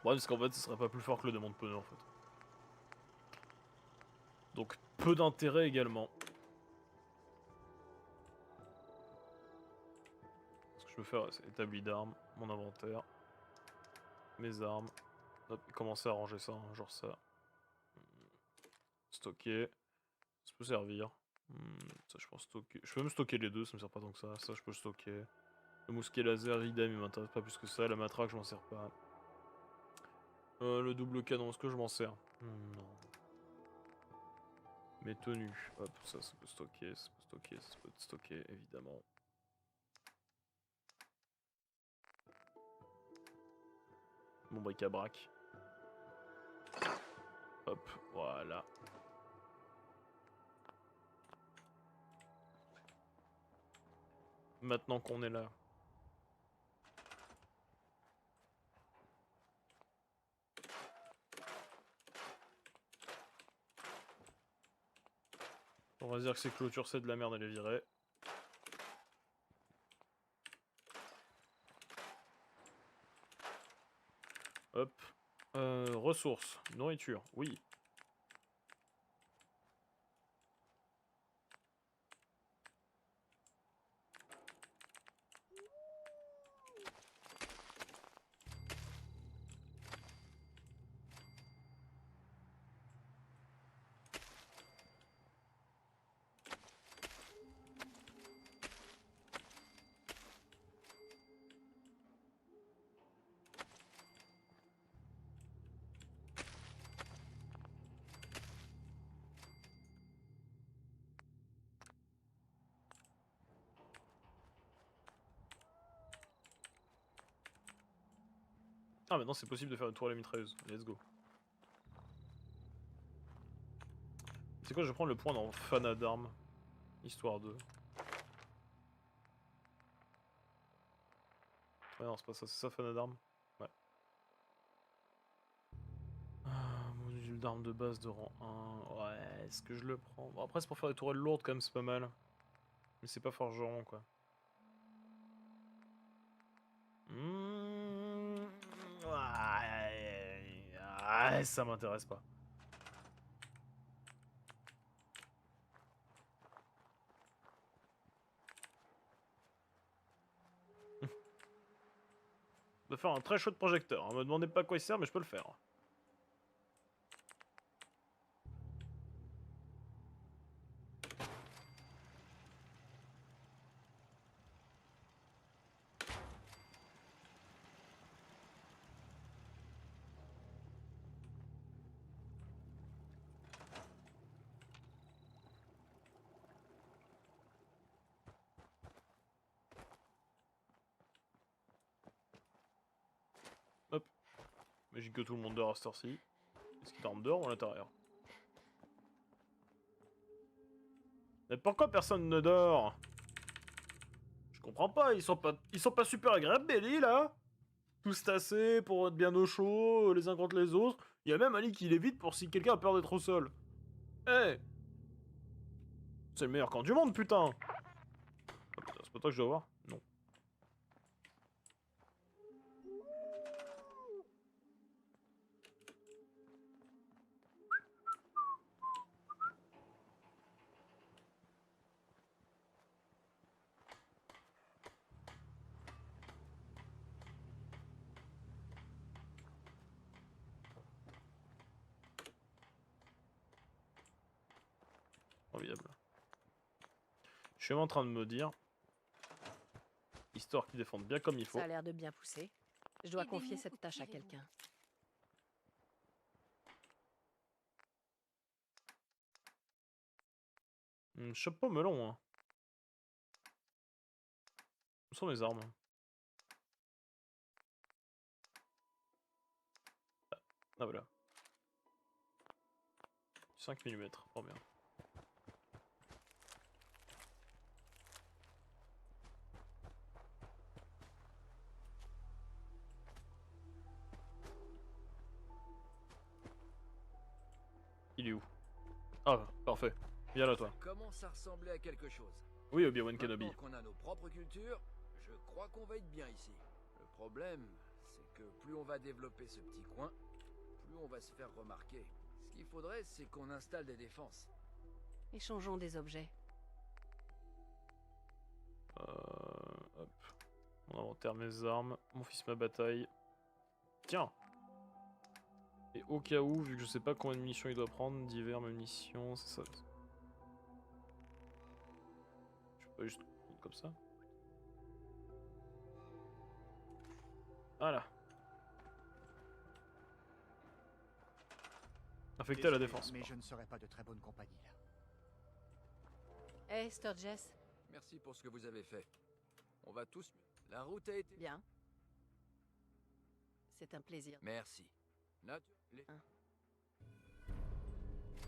Ouais, parce qu'en fait, ce serait pas plus fort que le démon de pneu en fait. Donc, peu d'intérêt également. Ce que je peux faire, c'est établi d'armes, mon inventaire, mes armes. Hop, commencer à ranger ça, hein, genre ça. Stocker. Ça peut servir. Ça, je pense stocker. Je peux même stocker les deux, ça me sert pas tant que ça. Ça, je peux stocker. Le mousquet laser, idem, il m'intéresse pas plus que ça. La matraque, je m'en sers pas. Le double canon, est-ce que je m'en sers? Non. Mes tenues, hop, ça peut stocker, ça peut stocker, ça peut stocker, évidemment. Mon bric-à-brac. Hop, voilà. Maintenant qu'on est là. On va dire que ces clôtures c'est de la merde à les virer. Hop. Ressources. Nourriture. Oui. Ah, maintenant c'est possible de faire une tour à la mitrailleuse. Let's go. C'est quoi, je vais prendre le point dans Fana d'armes. Histoire de... Ouais, non, c'est pas ça, c'est ça, Fana d'armes. Ouais. Module d'armes de base de rang 1. Ouais, est-ce que je le prends? Bon, après, c'est pour faire des tourelles lourdes, quand même, c'est pas mal. Mais c'est pas forgeron, quoi. Ouais, ça m'intéresse pas. Je peux faire un très chouette projecteur. Me demandez pas à quoi il sert, mais je peux le faire. Hop. Imagine que tout le monde dort à cette heure-ci. Est-ce qu'il dorme dehors ou à l'intérieur? Mais pourquoi personne ne dort? Je comprends pas, ils sont pas super agréables, des lits, là? Tous tassés pour être bien au chaud, les uns contre les autres. Il y a même un lit qui l'évite pour si quelqu'un a peur d'être au sol. Eh! C'est le meilleur camp du monde, putain! C'est pas toi que je dois voir? Non. Formidable. Je suis même en train de me dire, histoire qu'ils défendent bien comme il faut. Ça a l'air de bien pousser. Je dois confier cette tâche à quelqu'un. Chapeau melon, hein. Où sont les armes? Ah voilà. 5 mm, trop bien. Il est où? Ah, parfait. Viens là, toi. Commence à ressembler à quelque chose. Oui, Obi-Wan Kenobi. Maintenant qu'on a nos propres cultures, je crois qu'on va être bien ici. Le problème, c'est que plus on va développer ce petit coin, plus on va se faire remarquer. Ce qu'il faudrait, c'est qu'on installe des défenses. Échangeons des objets. Hop. Mon inventaire, mes armes, mon fils, ma bataille. Tiens! Et au cas où, vu que je sais pas combien de munitions il doit prendre, divers munitions, c'est ça. Je peux pas juste prendre comme ça. Voilà. Affecté à la défense. Mais je ne serai pas de très bonne compagnie là. Hey, Sturgess. Merci pour ce que vous avez fait. On va tous... La route a été... Bien. C'est un plaisir. Merci.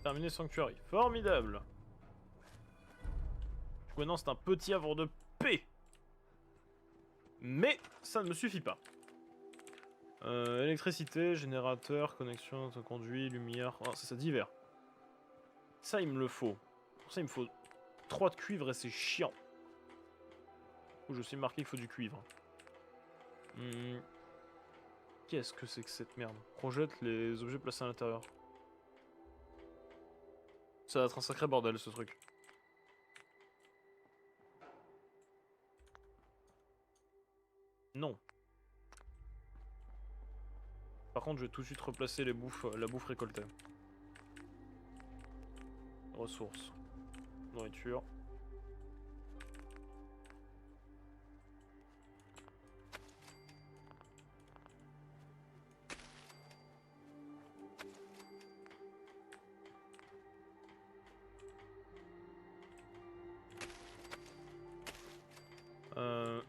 Terminé Sanctuary. Formidable. Du coup, maintenant, c'est un petit havre de paix. Mais ça ne me suffit pas. Électricité, générateur, connexion, conduit, lumière... Oh, c'est ça, divers. Ça, il me le faut. Pour ça, il me faut 3 de cuivre et c'est chiant. Je sais marquer qu'il faut du cuivre. Qu'est-ce que c'est que cette merde? Projette les objets placés à l'intérieur. Ça va être un sacré bordel, ce truc. Non. Par contre, je vais tout de suite replacer la bouffe récoltée. Ressources. Nourriture.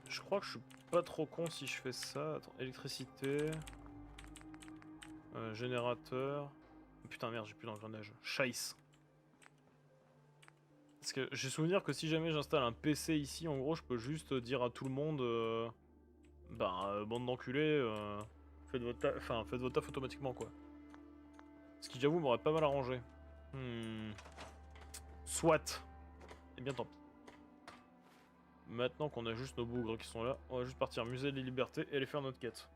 Je crois que je suis pas trop con si je fais ça. Attends, électricité. Générateur. Putain, merde, j'ai plus d'engrenage. Scheiss. Parce que j'ai souvenir que si jamais j'installe un PC ici, en gros, je peux juste dire à tout le monde bande d'enculés, faites votre taf automatiquement, quoi. Ce qui, j'avoue, m'aurait pas mal arrangé. Soit. Eh bien, tant pis. Maintenant qu'on a juste nos bougres qui sont là, on va juste partir musée des libertés et aller faire notre quête.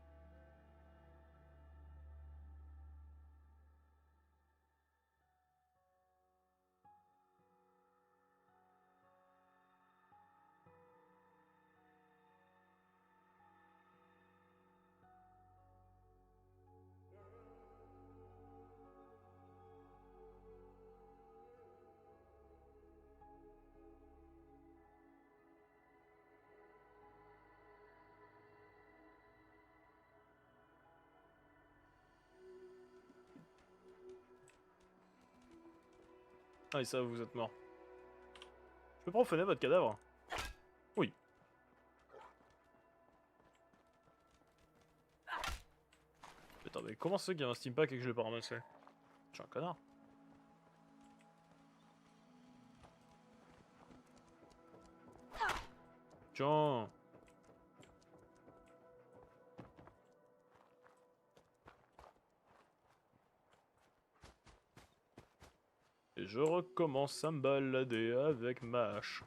Ah et ça, vous êtes mort. Je peux profaner votre cadavre? Oui. Attends, mais comment c'est qu'il y a un steam pack et que je l'ai pas ramassé? Je suis un connard. Tiens. Et je recommence à me balader avec ma hache.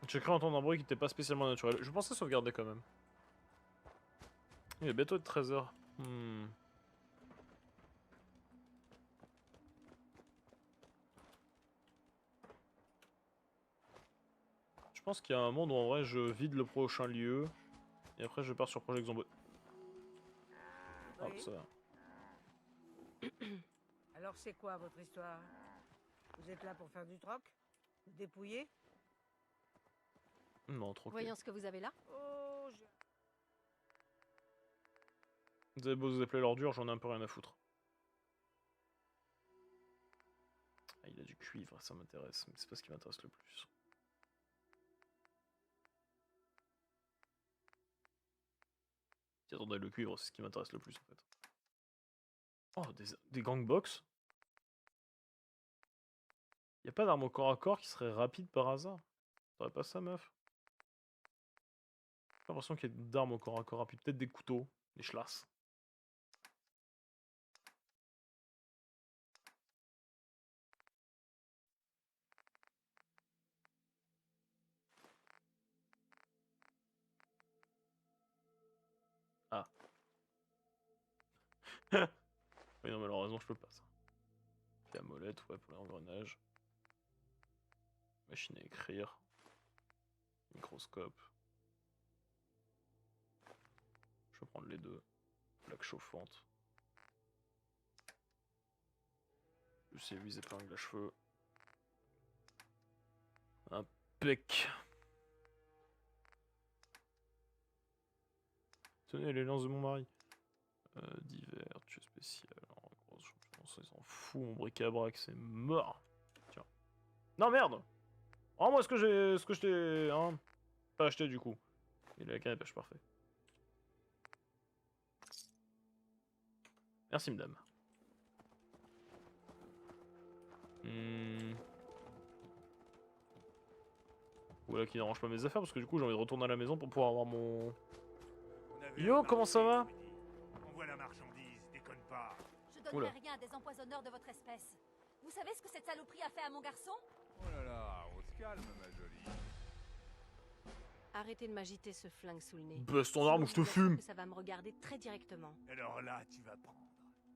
J'ai cru entendre un bruit qui n'était pas spécialement naturel. Je pensais sauvegarder quand même. Il est bientôt de 13h. Je pense qu'il y a un monde où en vrai je vide le prochain lieu. Et après je pars sur Project Zombo. Oui. Ah, ça va. Alors c'est quoi votre histoire? Vous êtes là pour faire du troc? Vous dépouiller? Non, trop Voyons ce que vous avez là. Oh, Vous avez beau vous appeler l'ordure, j'en ai un peu rien à foutre. Ah, il a du cuivre, ça m'intéresse, mais c'est pas ce qui m'intéresse le plus. Si, attendez, le cuivre, c'est ce qui m'intéresse le plus en fait. Oh, des gangbox? Y'a pas d'arme au corps à corps qui serait rapide par hasard? T'aurais pas ça, meuf? J'ai l'impression qu'il y a d'armes au corps à corps rapide. Peut-être des couteaux, des schlasses. Ah. Oui, non, malheureusement, je peux pas ça. La molette, ouais, pour l'engrenage. Machine à écrire. Microscope. Je vais prendre les deux. Plaque chauffante. Je sais, 8 épingles à cheveux. Un pec. Tenez les lances de mon mari. Divers, tueur spécial. Grosse champion, ils s'en fout, mon bric-à-brac, c'est mort. Tiens. Non merde. Rends-moi ce que je t'ai hein, pas acheté du coup. Il a la canne à pêche, parfait. Merci madame. Voilà qui n'arrange pas mes affaires parce que du coup j'ai envie de retourner à la maison pour pouvoir avoir mon... Yo, comment ça va? On voit la marchandise, déconne pas. Je donnerai rien à des empoisonneurs de votre espèce. Vous savez ce que cette saloperie a fait à mon garçon? Oh là là, on se calme, ma jolie. Arrêtez de m'agiter ce flingue sous le nez. Baisse ton arme ou je te fume. Ça va me regarder très directement. Alors là, tu vas prendre.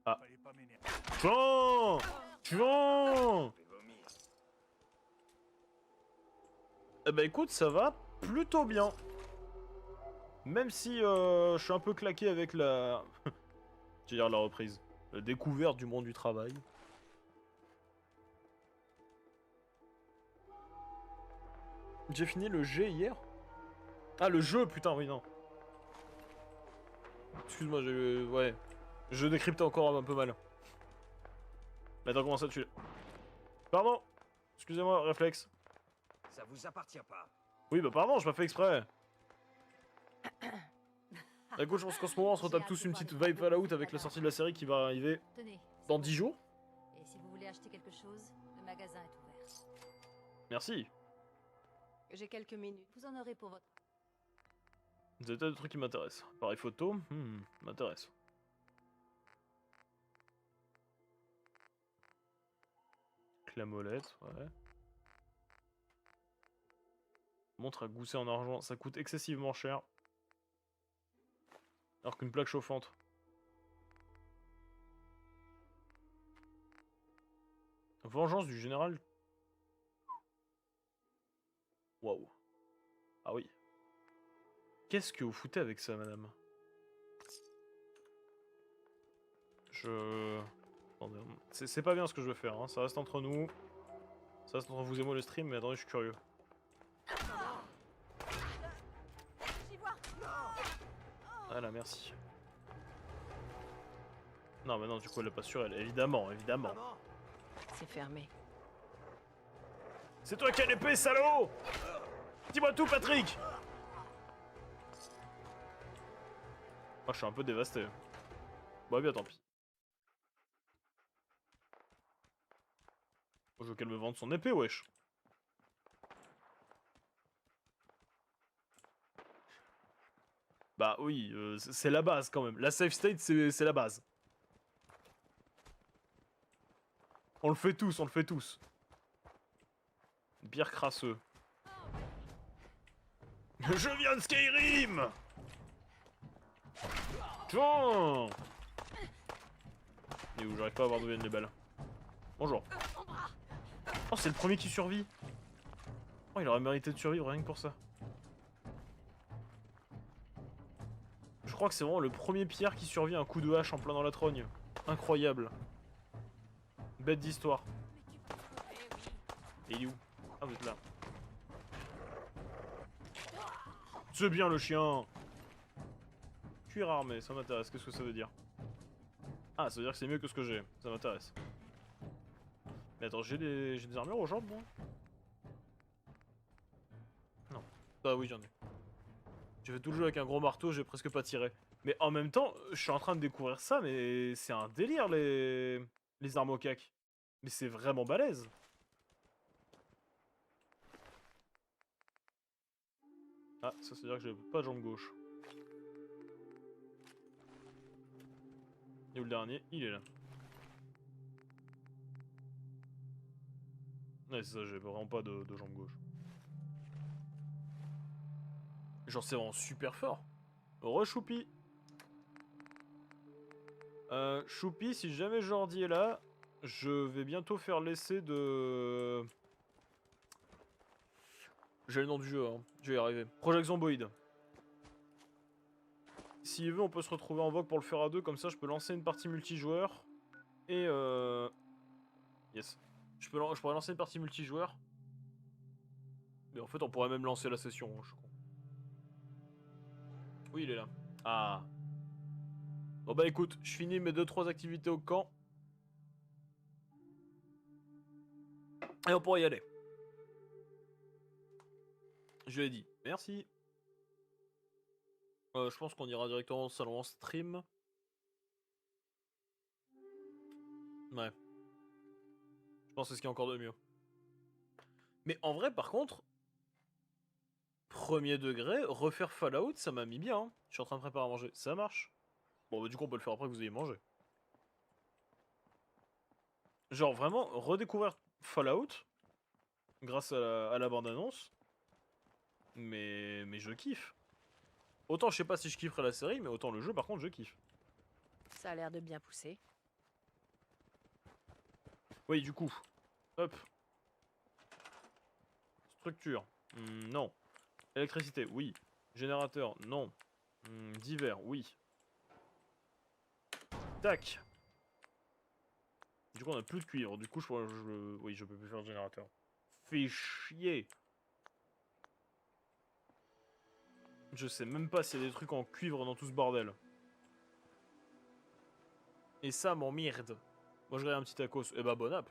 Ah. Fallait pas m'énerver. Tiens. Tiens. Eh bah écoute, ça va plutôt bien. Même si je suis un peu claqué avec la... je veux dire la reprise. La découverte du monde du travail. J'ai fini le G hier. Ah le jeu, putain, oui non. Excuse-moi, j'ai... ouais. Je décryptais encore un peu mal. Mais attends, comment ça tu... Pardon. Excusez-moi, réflexe. Ça vous appartient pas. Oui, bah pardon, j'ai pas fait exprès. Écoute, je pense qu'en ce moment, on se retape tous une petite vibe Fallout avec la sortie de la série qui va arriver Tenez, dans 10 jours. et si vous voulez acheter quelque chose, le magasin est ouvert. Merci. J'ai quelques minutes. Vous en aurez pour votre... Des tas de trucs qui m'intéressent. Pareil photo, m'intéresse. Clamolette, ouais. Montre à gousset en argent, ça coûte excessivement cher. Alors qu'une plaque chauffante. Vengeance du général. Waouh. Ah oui. Qu'est-ce que vous foutez avec ça, madame? Attendez, c'est pas bien ce que je veux faire, hein. Ça reste entre nous. Ça reste entre vous et moi le stream, mais attendez, je suis curieux. Voilà, merci. Non, mais non, du coup, elle est pas sur elle. Évidemment, évidemment. C'est fermé. C'est toi qui as l'épée, salaud! Dis-moi tout, Patrick! Oh, je suis un peu dévasté. Bon, bien, tant pis. Je veux qu'elle me vende son épée, wesh. Bah oui, c'est la base quand même. La safe state, c'est la base. On le fait tous, on le fait tous. Bière crasseux. Je viens de Skyrim! Tiens! Et où j'arrive pas à voir d'où viennent les balles. Bonjour. Oh, c'est le premier qui survit. Oh, il aurait mérité de survivre rien que pour ça. Je crois que c'est vraiment le premier Pierre qui survit à un coup de hache en plein dans la trogne. Incroyable. Bête d'histoire. Et il est où? Ah, vous êtes là. C'est bien le chien. Cuir armé, ça m'intéresse. Qu'est-ce que ça veut dire? Ah, ça veut dire que c'est mieux que ce que j'ai. Ça m'intéresse. Mais attends, j'ai des armures aux jambes, moi? Non. Ah oui, j'en ai. J'ai fait tout le jeu avec un gros marteau, j'ai presque pas tiré. Mais en même temps, je suis en train de découvrir ça, mais c'est un délire, les armes au cac. Mais c'est vraiment balèze. Ah, ça veut dire que j'ai pas de jambe gauche. Et où le dernier? Il est là. Ouais, c'est ça, j'ai vraiment pas de jambe gauche. Genre, c'est vraiment super fort. Re-Choupi. Choupi, si jamais Jordi est là, je vais bientôt faire l'essai de... J'ai le nom du jeu, hein. Je vais y arriver. Project Zomboid. S'il veut, on peut se retrouver en vogue pour le faire à deux, comme ça je peux lancer une partie multijoueur. Et yes. Je pourrais lancer une partie multijoueur. Mais en fait, on pourrait même lancer la session, hein, je suis con. Oui, il est là. Ah. Bon bah écoute, je finis mes 2-3 activités au camp. Et on pourra y aller. Je l'ai dit. Merci. Je pense qu'on ira directement au salon en stream. Ouais. Je pense que c'est ce qu'il y a encore de mieux. Mais en vrai, par contre, premier degré, refaire Fallout, ça m'a mis bien. Hein. Je suis en train de préparer à manger. Ça marche. Bon, bah du coup, on peut le faire après que vous ayez mangé. Genre, vraiment, redécouvrir Fallout, grâce à la bande-annonce. Mais je kiffe. Autant je sais pas si je kifferais la série, mais autant le jeu, par contre, je kiffe. Ça a l'air de bien pousser. Oui, du coup. Hop. Structure. Non. Électricité, oui. Générateur, non. Divers, oui. Tac. Du coup, on a plus de cuivre. Du coup, oui, je peux plus faire le générateur. Fais chier. Je sais même pas s'il y a des trucs en cuivre dans tout ce bordel. Et ça m'emmerde. Moi, je regarde un petit tacos. Eh bah, bon app.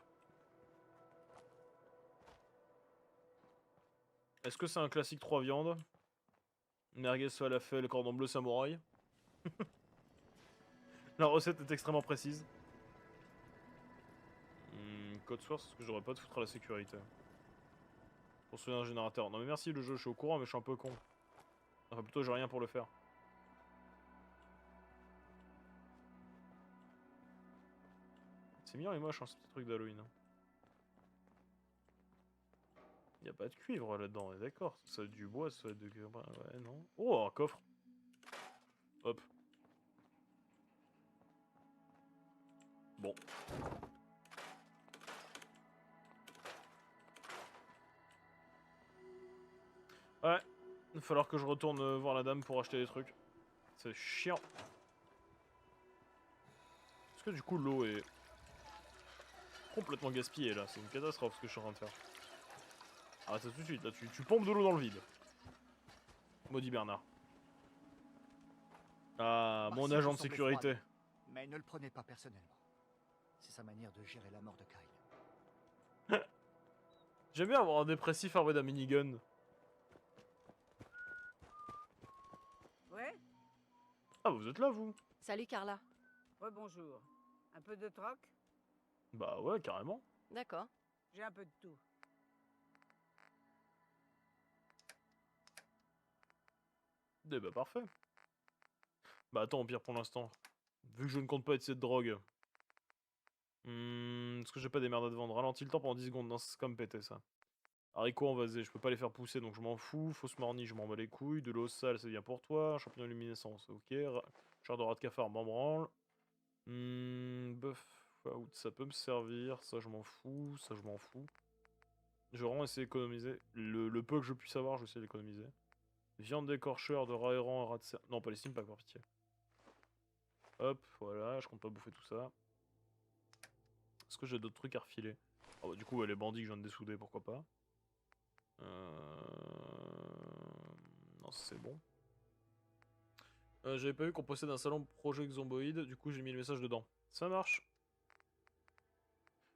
Est-ce que c'est un classique 3 viandes? Merguez, falafel, cordon bleu, samouraï. La recette est extrêmement précise. Code source, parce que j'aurais pas de foutre à la sécurité. Construire un générateur. Non mais merci le jeu, je suis au courant mais je suis un peu con. Enfin plutôt j'ai rien pour le faire. C'est mignon et moche hein, ce petit truc d'Halloween. Hein. Y a pas de cuivre là-dedans, on est d'accord. Ça va être du bois, ça va être de... Ouais, non. Oh, un coffre. Hop. Bon. Ouais. Il va falloir que je retourne voir la dame pour acheter des trucs. C'est chiant. Parce que du coup l'eau est complètement gaspillée là. C'est une catastrophe ce que je suis en train de faire. Arrête ça tout de suite, là tu pompes de l'eau dans le vide. Maudit Bernard. Ah, mon Marcy agent de vous semblait sécurité. froide, mais ne le prenez pas personnellement. C'est sa manière de gérer la mort de Kyle. J'aime bien avoir un dépressif armé d'un minigun. Ouais. Ah, vous êtes là vous? Salut Carla. Ouais, bonjour. Un peu de troc? Bah ouais, carrément. D'accord. J'ai un peu de tout. Eh bah parfait. Bah attends, au pire pour l'instant. Vu que je ne compte pas être cette drogue. Est-ce que j'ai pas des merdes à te vendre? Ralentis le temps pendant 10 secondes, non c'est comme péter ça. Haricots en vasé, je peux pas les faire pousser donc je m'en fous. Fausse mornie, je m'en bats les couilles. De l'eau sale, c'est bien pour toi. Champignon luminescence, ok. Chair de rat de cafard, m'en branle. Bœuf out, ça peut me servir. Ça je m'en fous, ça je m'en fous. Je vais vraiment essayer d'économiser. Le peu que je puisse avoir, je vais essayer d'économiser. Viande d'écorcheur, de rat errant, rat de serre. Non, pas les steam, pas par pitié. Hop, voilà, je compte pas bouffer tout ça. Est-ce que j'ai d'autres trucs à refiler? Ah bah du coup, ouais, les bandits que je viens de dessouder, pourquoi pas. Non, c'est bon. J'avais pas vu qu'on possède un salon Project Zomboid, du coup j'ai mis le message dedans. Ça marche.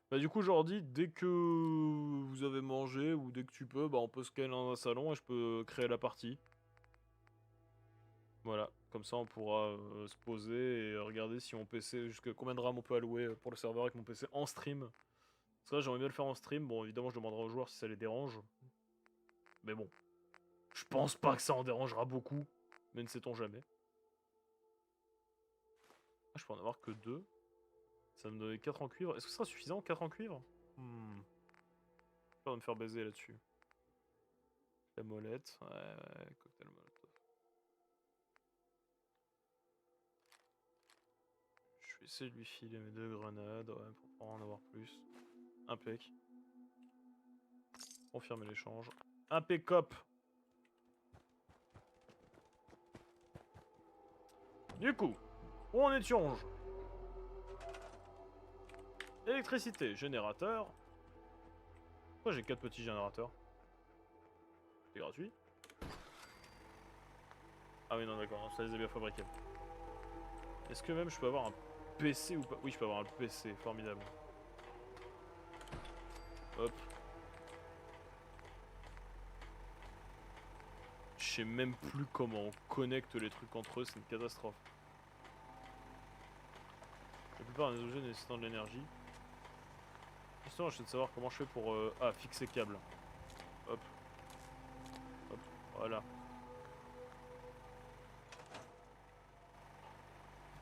Bah du coup, je leur dis, dès que vous avez mangé, ou dès que tu peux, bah on peut se caler dans un salon et je peux créer la partie. Voilà, comme ça on pourra se poser et regarder si mon PC, jusqu'à combien de RAM on peut allouer pour le serveur avec mon PC en stream. Parce que là j'aimerais bien le faire en stream, bon évidemment je demanderai aux joueurs si ça les dérange. Mais bon, je pense pas que ça en dérangera beaucoup, mais ne sait-on jamais. Ah, je peux en avoir que 2. Ça va me donner 4 en cuivre. Est-ce que ce sera suffisant 4 en cuivre? J'ai peur de me faire baiser là-dessus. La molette, ouais, cocktail molotov. Je vais essayer de lui filer mes 2 grenades, ouais, pour pas en avoir plus. Impec. Confirmer l'échange. Impecop. Du coup, où en étions-je? Électricité, générateur. Pourquoi j'ai 4 petits générateurs? C'est gratuit? Ah oui non d'accord, ça les a bien fabriqués. Est-ce que même je peux avoir un PC ou pas? Oui je peux avoir un PC, formidable. Hop. Je sais même plus comment on connecte les trucs entre eux, c'est une catastrophe. La plupart des objets nécessitant de l'énergie. Justement, j'essaie de savoir comment je fais pour fixer câble. Hop. Hop, voilà.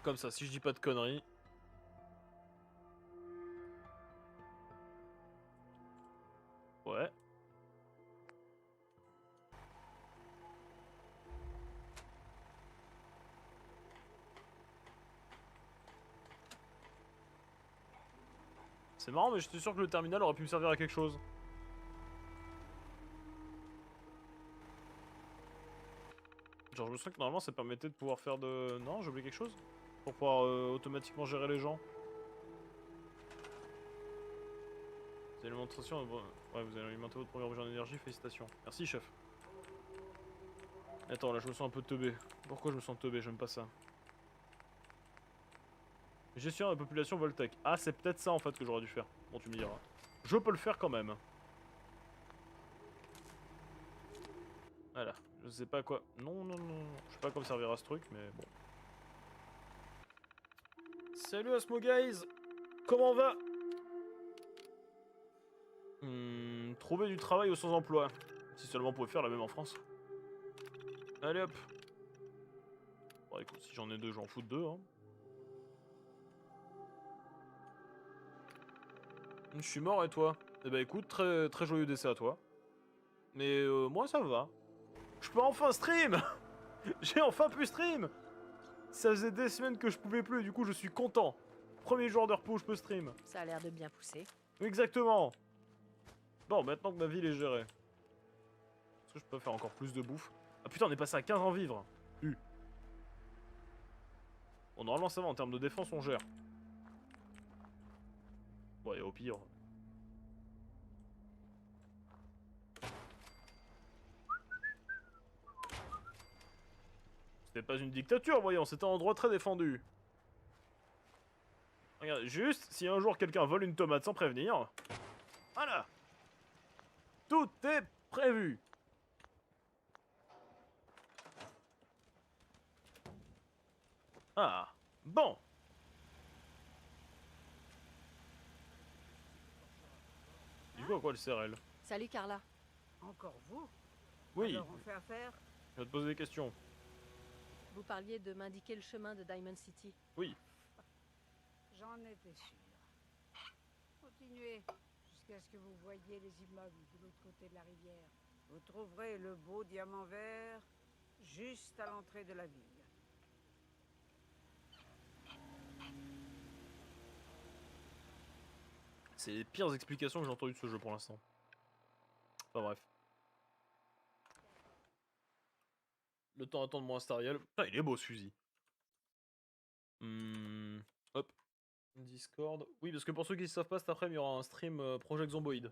Comme ça, si je dis pas de conneries. Ouais. C'est marrant, mais j'étais sûr que le terminal aurait pu me servir à quelque chose. Genre, je me souviens que normalement ça permettait de pouvoir faire de... Non, j'ai oublié quelque chose? Pour pouvoir automatiquement gérer les gens. C'est l'alimentation... Ouais, vous allez alimenter votre premier objet en énergie, félicitations. Merci, chef. Attends, là, je me sens un peu teubé. Pourquoi je me sens teubé? J'aime pas ça. Gestion de la population Voltec. Ah, c'est peut-être ça en fait que j'aurais dû faire. Bon, tu me diras. Je peux le faire quand même. Voilà. Je sais pas quoi. Non, non, non. Je sais pas comment servira ce truc, mais bon. Salut Asmo Guys. Comment on va? Trouver du travail au sans-emploi. Si seulement on pouvait faire la même en France. Allez hop. Bon écoute, si j'en ai deux, j'en fous de deux. Hein. Je suis mort et toi? Eh ben écoute, très, très joyeux décès à toi. Mais moi ça va. Je peux enfin stream. J'ai enfin pu stream. Ça faisait des semaines que je pouvais plus et du coup je suis content. Premier jour de repos où je peux stream. Ça a l'air de bien pousser. Exactement. Bon, maintenant que ma ville est gérée. Est-ce que je peux faire encore plus de bouffe? Ah putain, on est passé à 15 en vivre. Bon, normalement ça va, en termes de défense on gère. Bon, et au pire... C'était pas une dictature, voyons, c'était un endroit très défendu. Regarde, juste, si un jour quelqu'un vole une tomate sans prévenir... Voilà. Tout est prévu. Ah, bon. Du coup, à quoi le CRL? Salut Carla. Encore vous? Oui. Alors on fait affaire? Je vais te poser des questions. Vous parliez de m'indiquer le chemin de Diamond City. Oui. J'en étais sûr. Continuez jusqu'à ce que vous voyiez les immeubles de l'autre côté de la rivière. Vous trouverez le beau diamant vert juste à l'entrée de la ville. C'est les pires explications que j'ai entendues de ce jeu pour l'instant. Enfin bref. Le temps d'attendre mon Astariel. Putain, il est beau ce fusil. Hop. Discord. Oui, parce que pour ceux qui ne savent pas, cet après-midi, il y aura un stream Project Zomboid.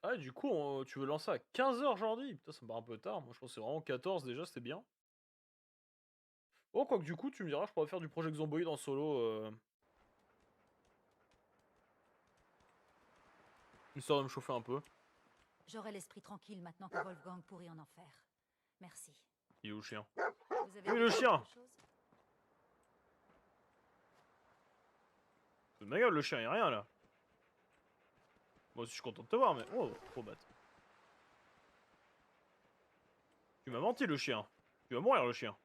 Ah, du coup, tu veux lancer à 15 h aujourd'hui? Putain, ça me paraît un peu tard. Moi, je pensais vraiment 14 déjà, c'était bien. Oh, quoique du coup, tu me diras, je pourrais faire du Project Zomboid en solo. Histoire de me chauffer un peu. J'aurai l'esprit tranquille maintenant que Wolfgang pourrait en faire. Merci. Il est où le chien? Vous avez Oui, le chien! quelque chose? C'est de ma gueule, le chien, y'a rien là. Moi aussi, je suis content de te voir, mais. Oh, trop bête. Tu m'as menti, le chien. Tu vas mourir, le chien.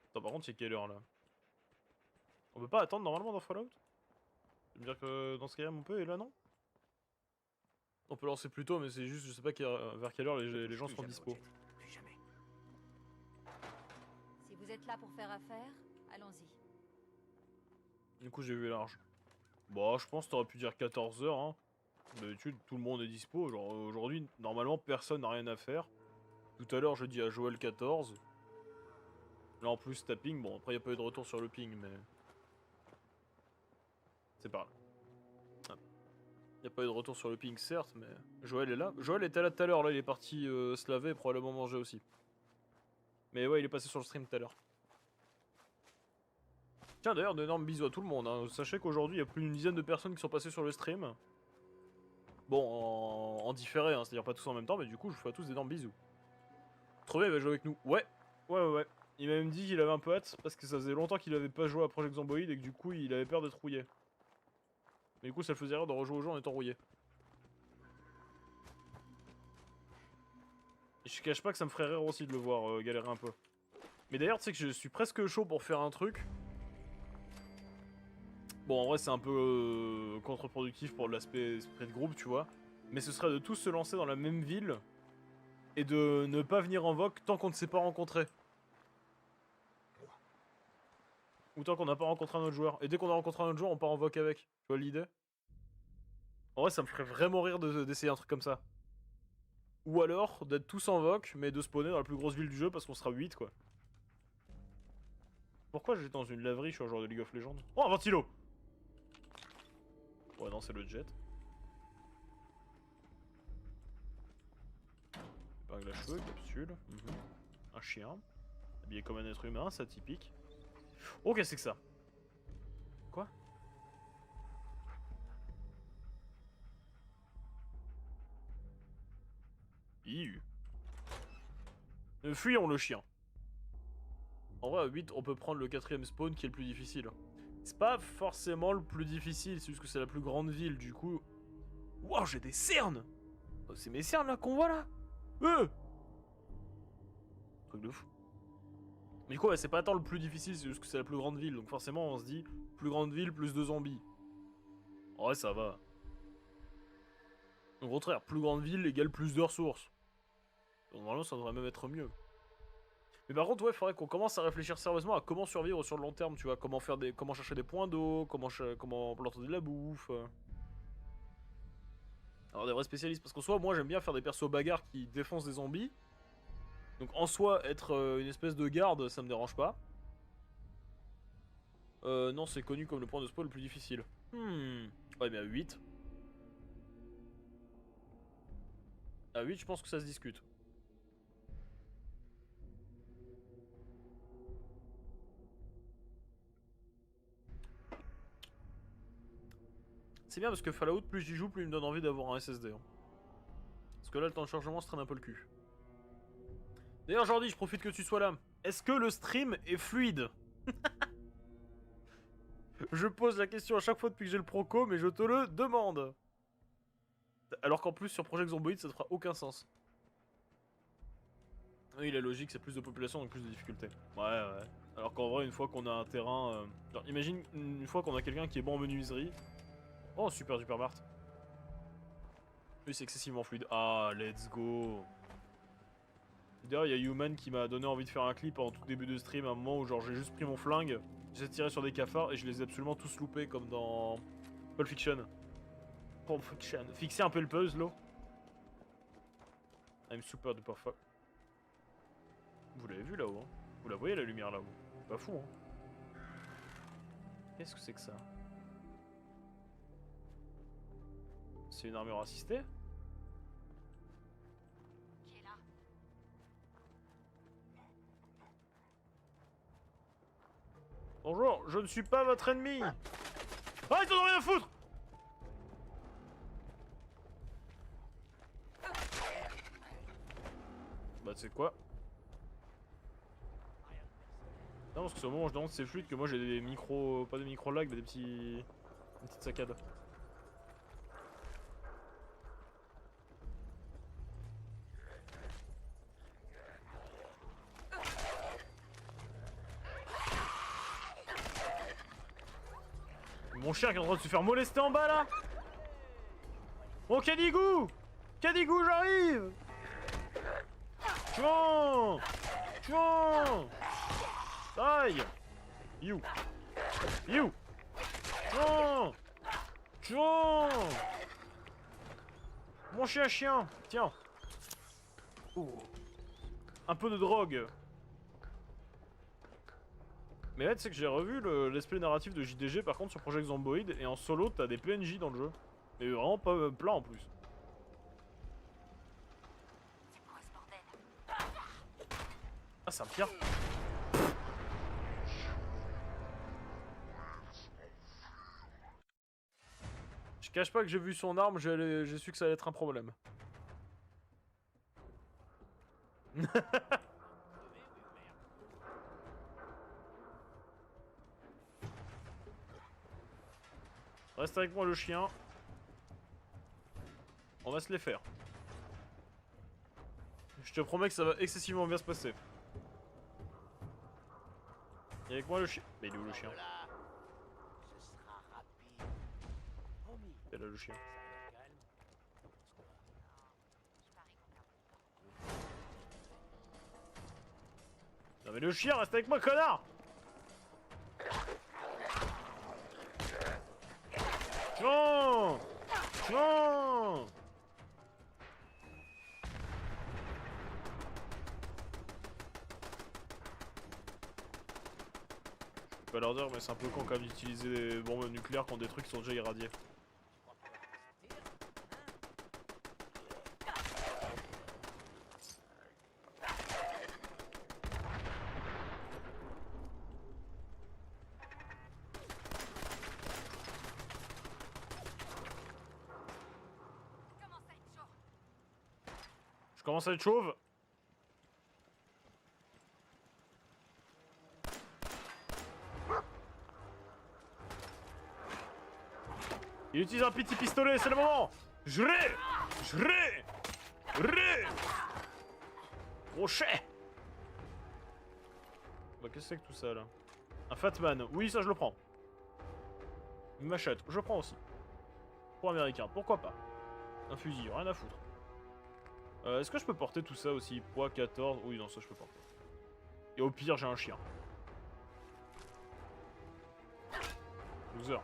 Attends, par contre, c'est quelle heure là? On peut pas attendre normalement dans Fallout? Tu veux me dire que dans Skyrim on peut et là non? On peut lancer plus tôt, mais c'est juste, je sais pas vers quelle heure les gens seront dispo. Si vous êtes là pour faire affaire, allons-y. Du coup, j'ai vu large. Bon, je pense que t'aurais pu dire 14 h. Hein. D'habitude, tout le monde est dispo. Genre, aujourd'hui, normalement, personne n'a rien à faire. Tout à l'heure, je dis à Joël 14. Là, en plus, t'as ping. Bon, après, il n'y a pas eu de retour sur le ping, mais. C'est pas grave. Il n'y a pas eu de retour sur le ping, certes, mais. Joël est là. Joël était là tout à l'heure. Là, il est parti se laver et probablement manger aussi. Mais ouais, il est passé sur le stream tout à l'heure. Tiens, d'ailleurs, d'énormes bisous à tout le monde. Hein. Sachez qu'aujourd'hui, il y a plus d'une dizaine de personnes qui sont passées sur le stream. Bon, en différé, hein, c'est-à-dire pas tous en même temps, mais du coup, je vous fais à tous d'énormes bisous. Trop bien, il va jouer avec nous. Ouais. Il m'a même dit qu'il avait un peu hâte, parce que ça faisait longtemps qu'il avait pas joué à Project Zomboid et que du coup, il avait peur d'être rouillé. Mais du coup, ça le faisait rire de rejouer au jeu en étant rouillé. Et je cache pas que ça me ferait rire aussi de le voir galérer un peu. Mais d'ailleurs, tu sais que je suis presque chaud pour faire un truc. Bon, en vrai, c'est un peu contre-productif pour l'aspect esprit de groupe, tu vois. Mais ce serait de tous se lancer dans la même ville et de ne pas venir en VOC tant qu'on ne s'est pas rencontré. Ou tant qu'on n'a pas rencontré un autre joueur. Et dès qu'on a rencontré un autre joueur, on part en VOC avec. Tu vois l'idée? En vrai, ça me ferait vraiment rire d'essayer un truc comme ça. Ou alors, d'être tous en VOC, mais de spawner dans la plus grosse ville du jeu parce qu'on sera 8, quoi. Pourquoi j'étais dans une laverie, je suis un joueur de League of Legends? Oh, un ventilo! Ouais, non, c'est le jet. Épingle à cheveux, capsule. Un chien. Habillé comme un être humain, ça typique. Oh, qu'est-ce que c'est que ça? Quoi? Fuyons le chien. En vrai, à 8, on peut prendre le 4ème spawn qui est le plus difficile. C'est pas forcément le plus difficile, c'est juste que c'est la plus grande ville, du coup... Wow, j'ai des cernes! Oh, c'est mes cernes là qu'on voit là? Truc de fou. Mais du coup, ouais, c'est pas tant le plus difficile, c'est juste que c'est la plus grande ville, donc forcément on se dit, plus grande ville, plus de zombies. Ouais, ça va. Au contraire, plus grande ville égale plus de ressources. Donc, normalement, ça devrait même être mieux. Mais par contre, ouais, il faudrait qu'on commence à réfléchir sérieusement à comment survivre sur le long terme, tu vois. Comment chercher des points d'eau, comment planter de la bouffe. Alors, des vrais spécialistes. Parce qu'en soi, moi, j'aime bien faire des persos bagarres qui défoncent des zombies. Donc, en soi, être une espèce de garde, ça me dérange pas. Non, c'est connu comme le point de spawn le plus difficile. Ouais, mais à 8. À 8, je pense que ça se discute. C'est bien parce que Fallout, plus j'y joue, plus il me donne envie d'avoir un SSD. Hein. Parce que là, le temps de chargement se traîne un peu le cul. D'ailleurs, Jordi, je profite que tu sois là. Est-ce que le stream est fluide? Je pose la question à chaque fois depuis que j'ai le Proco, mais je te le demande. Alors qu'en plus, sur Project Zomboid, ça ne fera aucun sens. Oui, la logique, c'est plus de population, donc plus de difficultés. Ouais. Alors qu'en vrai, une fois qu'on a un terrain... Genre, imagine une fois qu'on a quelqu'un qui est bon en menuiserie. Oh, super duper Mart. Oui, c'est excessivement fluide. Ah, let's go. D'ailleurs, il y a Human qui m'a donné envie de faire un clip en tout début de stream, à un moment où genre j'ai juste pris mon flingue, j'ai tiré sur des cafards et je les ai absolument tous loupés comme dans Pulp Fiction. Fixer un peu le puzzle, là. I'm super duper fuck. Vous l'avez vu là-haut, hein? Vous la voyez la lumière là-haut? Pas fou, hein? Qu'est-ce que c'est que ça? C'est une armure assistée? Qui est là? Bonjour, je ne suis pas votre ennemi! Ah, ils t'en ont rien à foutre! Bah, tu sais quoi? Non, parce que c'est au moment où je demande si c'est fluide que moi j'ai des micros. Pas des micro-lags, mais des petits. Une petite saccade. Mon chien qui est en train de se faire molester en bas là! Oh, Cadigou! Cadigou, j'arrive! Chouan! Chouan! Aïe! You! You! Chouan! Chouan! Mon chien! Tiens! Un peu de drogue! Mais là, tu sais que j'ai revu l'esprit narratif de JDG par contre sur Project Zomboid, et en solo, t'as des PNJ dans le jeu. Mais vraiment pas plein en plus. C'est quoi ce bordel? Ah, c'est un pire. Je cache pas que j'ai vu son arme, j'ai su que ça allait être un problème. Reste avec moi le chien. On va se les faire. Je te promets que ça va excessivement bien se passer. Et avec moi le chien. Mais il est où le chien? Il est là le chien. Non mais le chien, reste avec moi, connard! Non! Non! Je peux pas leur dire, mais c'est un peu con quand même d'utiliser des bombes nucléaires contre des trucs qui sont déjà irradiés. Je commence à être chauve. Il utilise un petit pistolet, c'est le moment. Jré. Crochet. Bah qu'est-ce que c'est que tout ça là? Un Fatman, oui ça je le prends. Une machette, je prends aussi. Pour américain, pourquoi pas. Un fusil, rien à foutre. Est-ce que je peux porter tout ça aussi? Poids 14, oui non ça je peux pas. Et au pire j'ai un chien. 12 heures.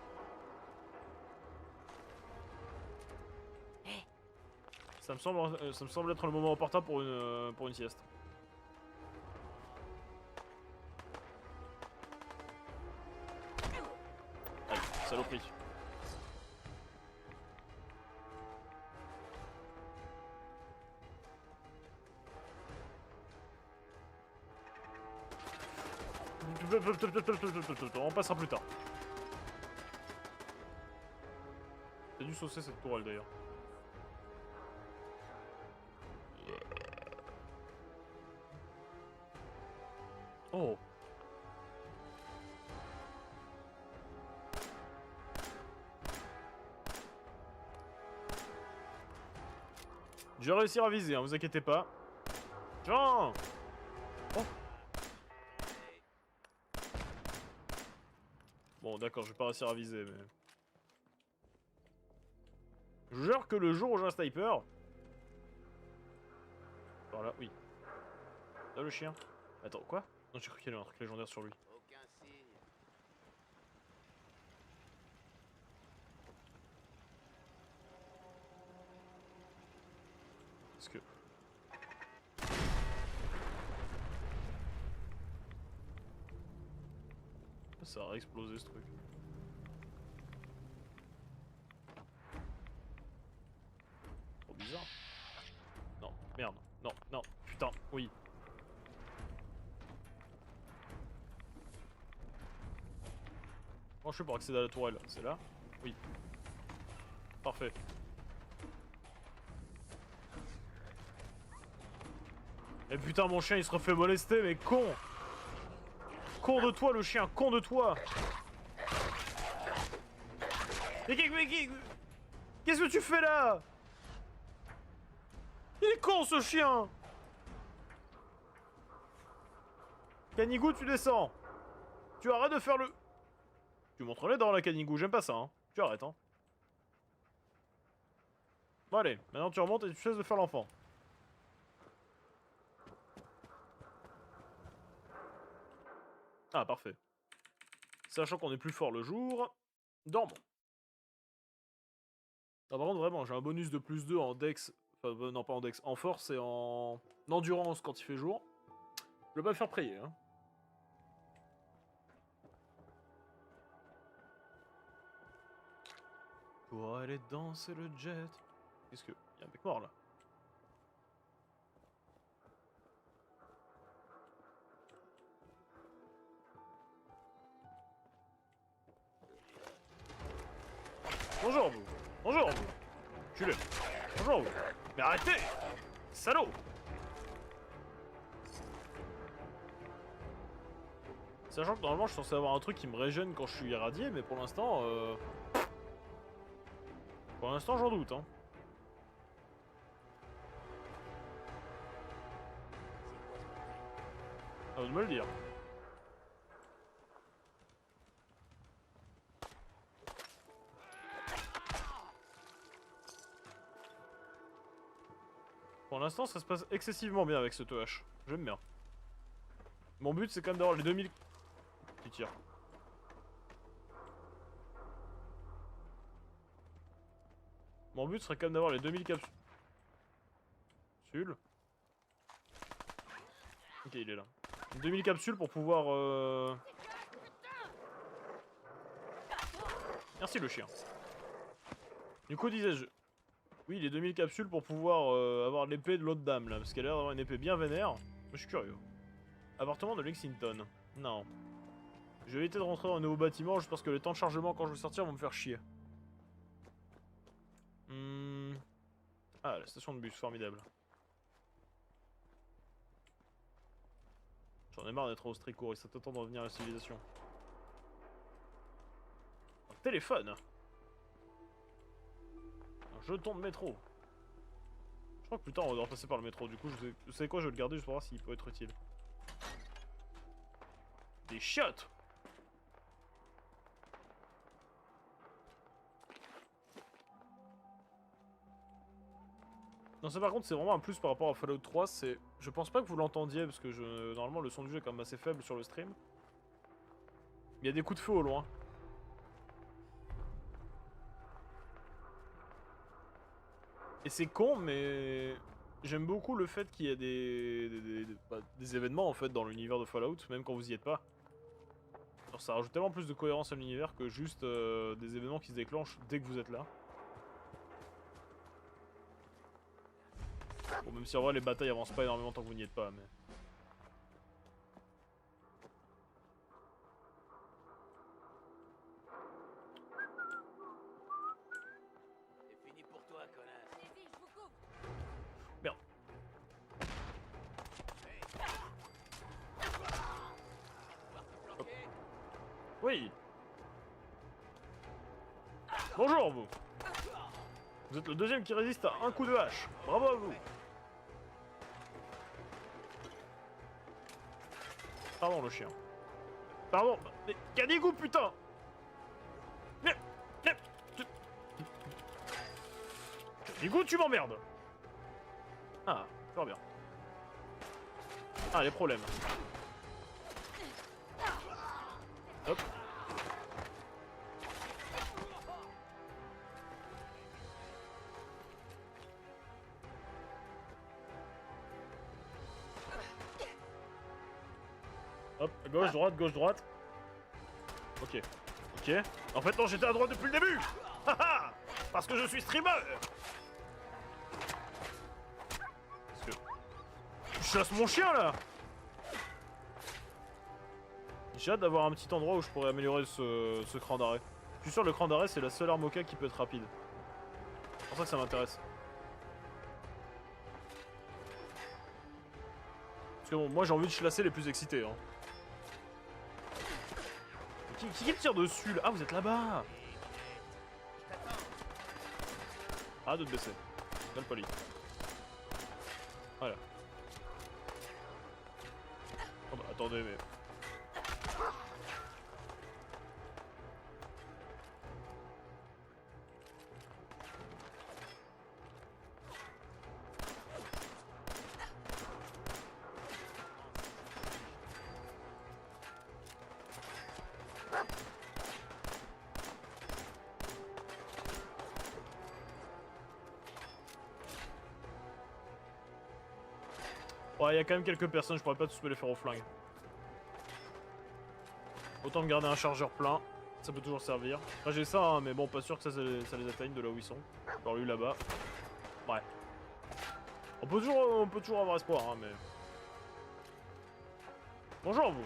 Ça me semble être le moment opportun pour une sieste. Aïe, saloperie. On passera plus tard. T'as dû saucer cette tourelle d'ailleurs. Oh. Je vais réussir à viser, hein, vous inquiétez pas. Tiens. Oh. Bon d'accord, je vais pas réussir à viser, mais... Je vous jure que le jour où j'ai un sniper... Voilà, oui. Là le chien. Attends, quoi? Non, j'ai cru qu'il y avait un truc légendaire sur lui. Aucun signe. Parce que... Ça a explosé ce truc. Trop bizarre. Non, merde. Non, non, putain, oui. Comment je fais pour accéder à la tourelle? C'est là? Oui. Parfait. Et putain, mon chien il se refait molester, mais con! Con de toi, le chien, con de toi! Mais qu'est-ce que tu fais là? Il est con ce chien! Canigou, tu descends! Tu arrêtes de faire le... Tu montres les dents la Canigou, j'aime pas ça, hein. Tu arrêtes, hein. Bon allez, maintenant tu remontes et tu cesses de faire l'enfant. Ah, parfait. Sachant qu'on est plus fort le jour, dormons. Ah, par contre, vraiment, j'ai un bonus de plus 2 en dex... Enfin, non, pas en dex, en force et en endurance quand il fait jour. Je vais pas me faire prier, hein. Pour aller danser le jet. Qu'est-ce que... Y'a un mec mort, là. Bonjour vous. Bonjour vous. Culé. Bonjour vous. Mais arrêtez. Salaud. Sachant que normalement je suis censé avoir un truc qui me régène quand je suis irradié, mais pour l'instant j'en doute, hein. À vous de me le dire. Pour l'instant, ça se passe excessivement bien avec ce TH. J'aime bien. Mon but, c'est quand même d'avoir les 2000... Tu tires. Mon but serait quand même d'avoir les 2000 capsules. Ok, il est là. 2000 capsules pour pouvoir... Merci le chien. Du coup, disais-je... Oui, les 2000 capsules pour pouvoir avoir l'épée de l'autre dame, là. Parce qu'elle a l'air d'avoir une épée bien vénère. Je suis curieux. Appartement de Lexington. Non. Je vais éviter de rentrer dans un nouveau bâtiment juste parce que les temps de chargement quand je vais sortir vont me faire chier. Ah, la station de bus, formidable. J'en ai marre d'être au stricourt, il serait temps de revenir à la civilisation. Un téléphone. Un jeton de métro. Je crois que plus tard on va devoir passer par le métro, du coup vous savez quoi, je vais le garder juste pour voir s'il peut être utile. Des chiottes. Non, ça par contre c'est vraiment un plus par rapport à Fallout 3, c'est... Je pense pas que vous l'entendiez parce que normalement le son du jeu est quand même assez faible sur le stream. Il y a des coups de feu au loin. Et c'est con mais... J'aime beaucoup le fait qu'il y ait des événements en fait dans l'univers de Fallout, même quand vous y êtes pas. Alors, ça rajoute tellement plus de cohérence à l'univers que juste des événements qui se déclenchent dès que vous êtes là. Bon, même si en vrai les batailles avancent pas énormément tant que vous n'y êtes pas, mais... C'est fini pour toi, connasse. Allez-y, je vous coupe. Merde. Hop. Oui. Bonjour vous. Vous êtes le deuxième qui résiste à un coup de hache. Bravo à vous. Pardon le chien. Pardon. Mais Canigou putain. Canigou tu m'emmerdes. Ah, ça va bien. Ah les problèmes. Hop. Hop, gauche, droite, gauche, droite. Ok. Ok. En fait, non, j'étais à droite depuis le début. Haha. Parce que je suis streamer. Parce que... Je chasse mon chien, là. J'ai hâte d'avoir un petit endroit où je pourrais améliorer ce cran d'arrêt. Je suis sûr que le cran d'arrêt, c'est la seule arme au cas qui peut être rapide. C'est pour ça que ça m'intéresse. Parce que bon, moi, j'ai envie de chlasser les plus excités, hein. Qui tire dessus là? Ah, vous êtes là-bas! Ah, de te baisser. Bien poli. Voilà. Oh bah, attendez, mais... Ouais, il y a quand même quelques personnes, je pourrais pas tous me les faire au flingue. Autant me garder un chargeur plein, ça peut toujours servir. Enfin, j'ai ça, hein, mais bon, pas sûr que ça les atteigne de là où ils sont. Genre lui là-bas. Ouais. On peut toujours avoir espoir, hein, mais... Bonjour, vous.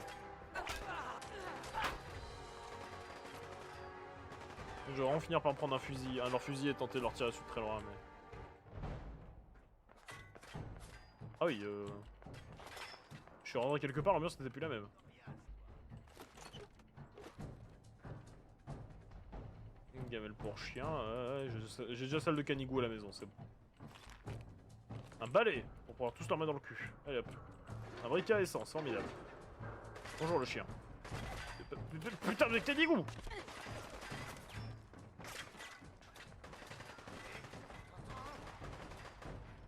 Je vais vraiment finir par me prendre un fusil, leur fusil et tenter de leur tirer dessus de très loin, mais... Ah oui, je suis rentré quelque part, l'ambiance n'était plus la même. Une gamelle pour chien, j'ai déjà celle de Canigou à la maison, c'est bon. Un balai, pour pouvoir tous leur mettre dans le cul. Allez hop. Un briquet à essence, formidable. Bonjour le chien. Putain de Canigou!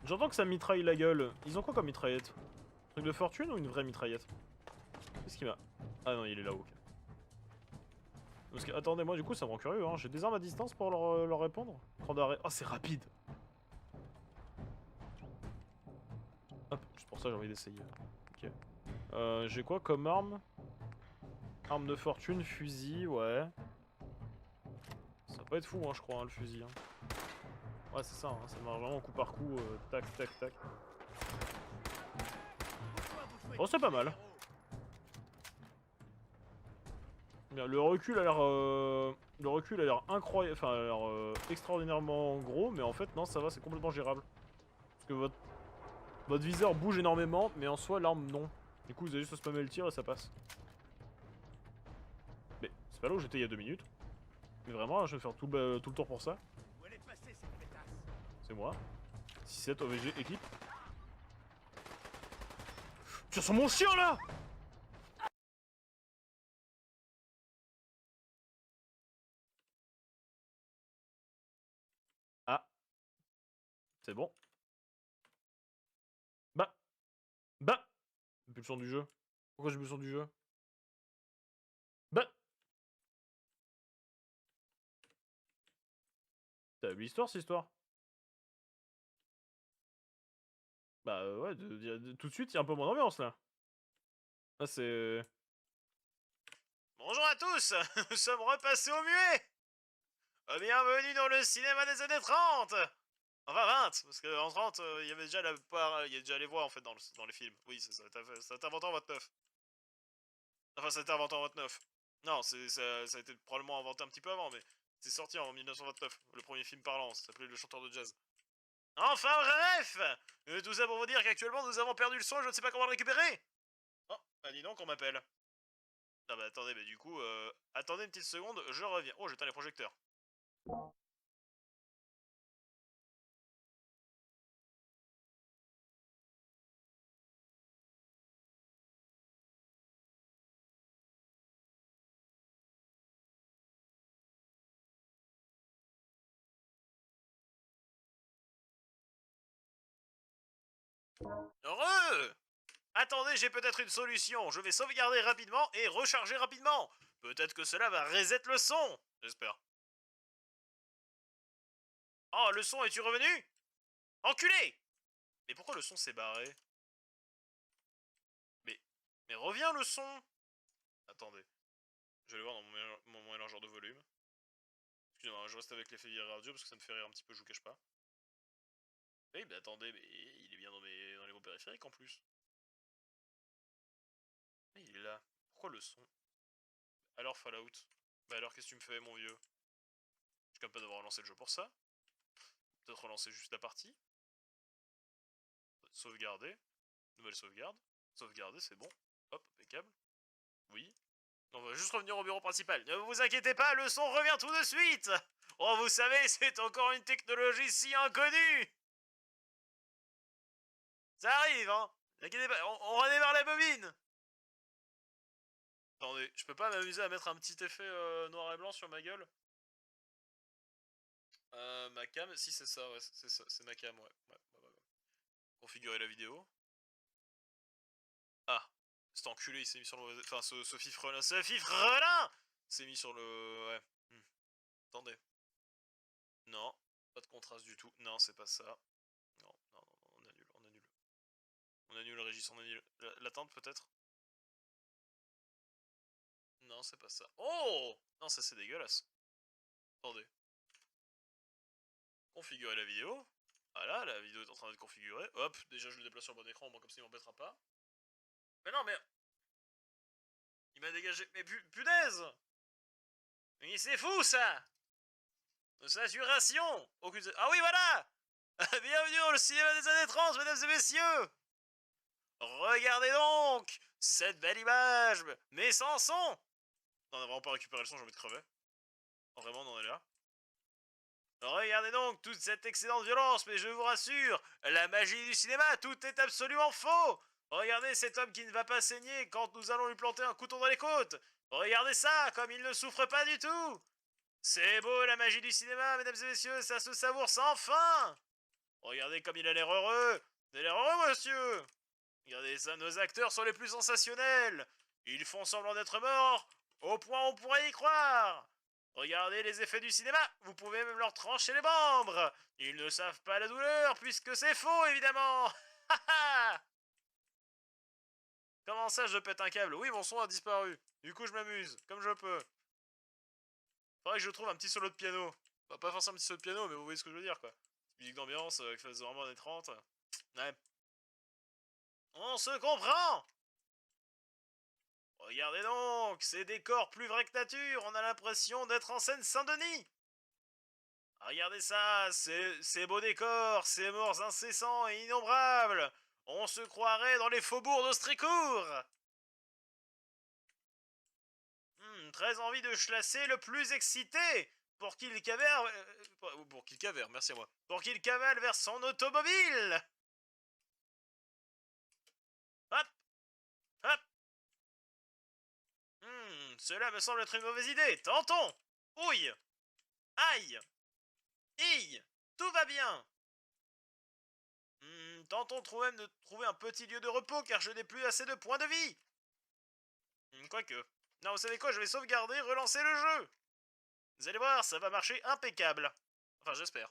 J'entends que ça mitraille la gueule. Ils ont quoi comme mitraillette? Un truc de fortune ou une vraie mitraillette? Qu'est-ce qu'il m'a... Ah non, il est là-haut. Okay. Parce que, attendez, moi du coup ça me rend curieux, hein. J'ai des armes à distance pour leur répondre. Cran d'arrêt. Oh, c'est rapide. Hop, juste pour ça j'ai envie d'essayer. Ok. J'ai quoi comme arme? Arme de fortune, fusil, ouais. Ça va pas être fou, hein, je crois, hein, le fusil. Hein. Ouais, c'est ça, hein, ça marche vraiment coup par coup, tac, tac, tac. Oh, c'est pas mal. Bien, le recul a l'air incroyable, enfin, a l'air extraordinairement gros, mais en fait, non, ça va, c'est complètement gérable. Parce que votre viseur bouge énormément, mais en soi, l'arme, non. Du coup, vous avez juste à spammer le tir et ça passe. Mais c'est pas là où j'étais il y a 2 minutes. Mais vraiment, je vais faire tout le tour pour ça. Où elle est passée, cette pétasse? C'est moi. 6-7 OVG équipe. Tiens sur mon chien là! Ah. C'est bon. Bah. J'ai plus le son du jeu. Pourquoi j'ai plus le son du jeu? Bah. T'as vu l'histoire, cette histoire? Bah ouais, tout de suite, il y a un peu moins d'ambiance là. Là, c'est... Bonjour à tous, nous sommes repassés au muet. Bienvenue dans le cinéma des années 30. Enfin 20, parce qu'en 30, il y avait déjà il y a déjà les voix en fait dans les films. Oui, ça a été inventé en 29. Enfin, ça a été inventé en 29. Non, ça a été probablement inventé un petit peu avant, mais c'est sorti en 1929. Le premier film parlant, ça s'appelait Le Chanteur de Jazz. Enfin bref, tout ça pour vous dire qu'actuellement nous avons perdu le son et je ne sais pas comment le récupérer. Oh, bah dis donc on m'appelle. Ah bah attendez, mais du coup, attendez une petite seconde, je reviens. Oh, j'éteins les projecteurs. Heureux! Attendez, j'ai peut-être une solution. Je vais sauvegarder rapidement et recharger rapidement. Peut-être que cela va reset le son. J'espère. Oh, le son, es-tu revenu? Enculé! Mais pourquoi le son s'est barré? Mais reviens le son! Attendez. Je vais aller voir dans mon mélangeur de volume. Excusez-moi, je reste avec l'effet radio parce que ça me fait rire un petit peu, je vous cache pas. Oui, mais attendez, mais il est bien dans les mots périphériques en plus. Mais il est là. Pourquoi le son? Alors Fallout. Bah alors qu'est-ce que tu me fais mon vieux? Je suis quand même pas devoir relancer le jeu pour ça. Peut-être relancer juste la partie. Sauvegarder. Nouvelle sauvegarde. Sauvegarder, c'est bon. Hop, impeccable. Oui. On va juste revenir au bureau principal. Ne vous inquiétez pas, le son revient tout de suite. Oh, vous savez, c'est encore une technologie si inconnue. Ça arrive, hein. N'inquiétez pas, on redémarre la bobine. Attendez, je peux pas m'amuser à mettre un petit effet noir et blanc sur ma gueule? Ma cam, si c'est ça, ouais, c'est ça, c'est ma cam, ouais. Configurer la vidéo. Ah, cet enculé, il s'est mis sur le... Enfin, ce fifrelin, s'est mis sur le... Ouais. Attendez. Non, pas de contraste du tout. Non, c'est pas ça. Non, on annule, on annule. On annule, Régis, on annule. L'attente, peut-être? Non, c'est pas ça. Oh! Non, ça c'est dégueulasse. Attendez. Configurer la vidéo. Voilà, la vidéo est en train d'être configurée. Hop, déjà je le déplace sur le bon écran, au moins comme ça il m'embêtera pas. Mais non, mais... Il m'a dégagé... Mais punaise! Mais c'est fou, ça! Saturation! Aucune... Ah oui, voilà! Bienvenue dans le cinéma des années 30, mesdames et messieurs! Regardez donc! Cette belle image! Mais sans son! Non, on a vraiment pas récupéré le son, j'ai envie de crever. Vraiment, on en est là. Regardez donc toute cette excellente violence, mais je vous rassure, la magie du cinéma, tout est absolument faux! Regardez cet homme qui ne va pas saigner quand nous allons lui planter un couteau dans les côtes! Regardez ça, comme il ne souffre pas du tout! C'est beau la magie du cinéma, mesdames et messieurs, ça se savoure sans fin! Regardez comme il a l'air heureux! Il a l'air heureux, monsieur! Regardez ça, nos acteurs sont les plus sensationnels! Ils font semblant d'être morts, au point où on pourrait y croire! Regardez les effets du cinéma, vous pouvez même leur trancher les membres. Ils ne savent pas la douleur, puisque c'est faux, évidemment. Comment ça, je pète un câble? Oui, mon son a disparu. Du coup, je m'amuse, comme je peux. Faudrait que je trouve un petit solo de piano. Bah, pas forcément un petit solo de piano, mais vous voyez ce que je veux dire, quoi. Musique d'ambiance, qui fasse vraiment des 30. Ouais. On se comprend! Regardez donc, ces décors plus vrais que nature, on a l'impression d'être en Seine-Saint-Denis. Regardez ça, ces beaux décors, ces morts incessants et innombrables. On se croirait dans les faubourgs d'Austricourt. Très envie de chlasser le plus excité pour qu'il cavère... pour qu'il cavère, merci à moi. Pour qu'il cavale vers son automobile. Hop. Hop. Cela me semble être une mauvaise idée. Tentons. Ouille. Aïe. Ille. Tout va bien. Tentons même de trouver un petit lieu de repos car je n'ai plus assez de points de vie. Quoique. Non, vous savez quoi, je vais sauvegarder, relancer le jeu. Vous allez voir, ça va marcher impeccable. Enfin, j'espère.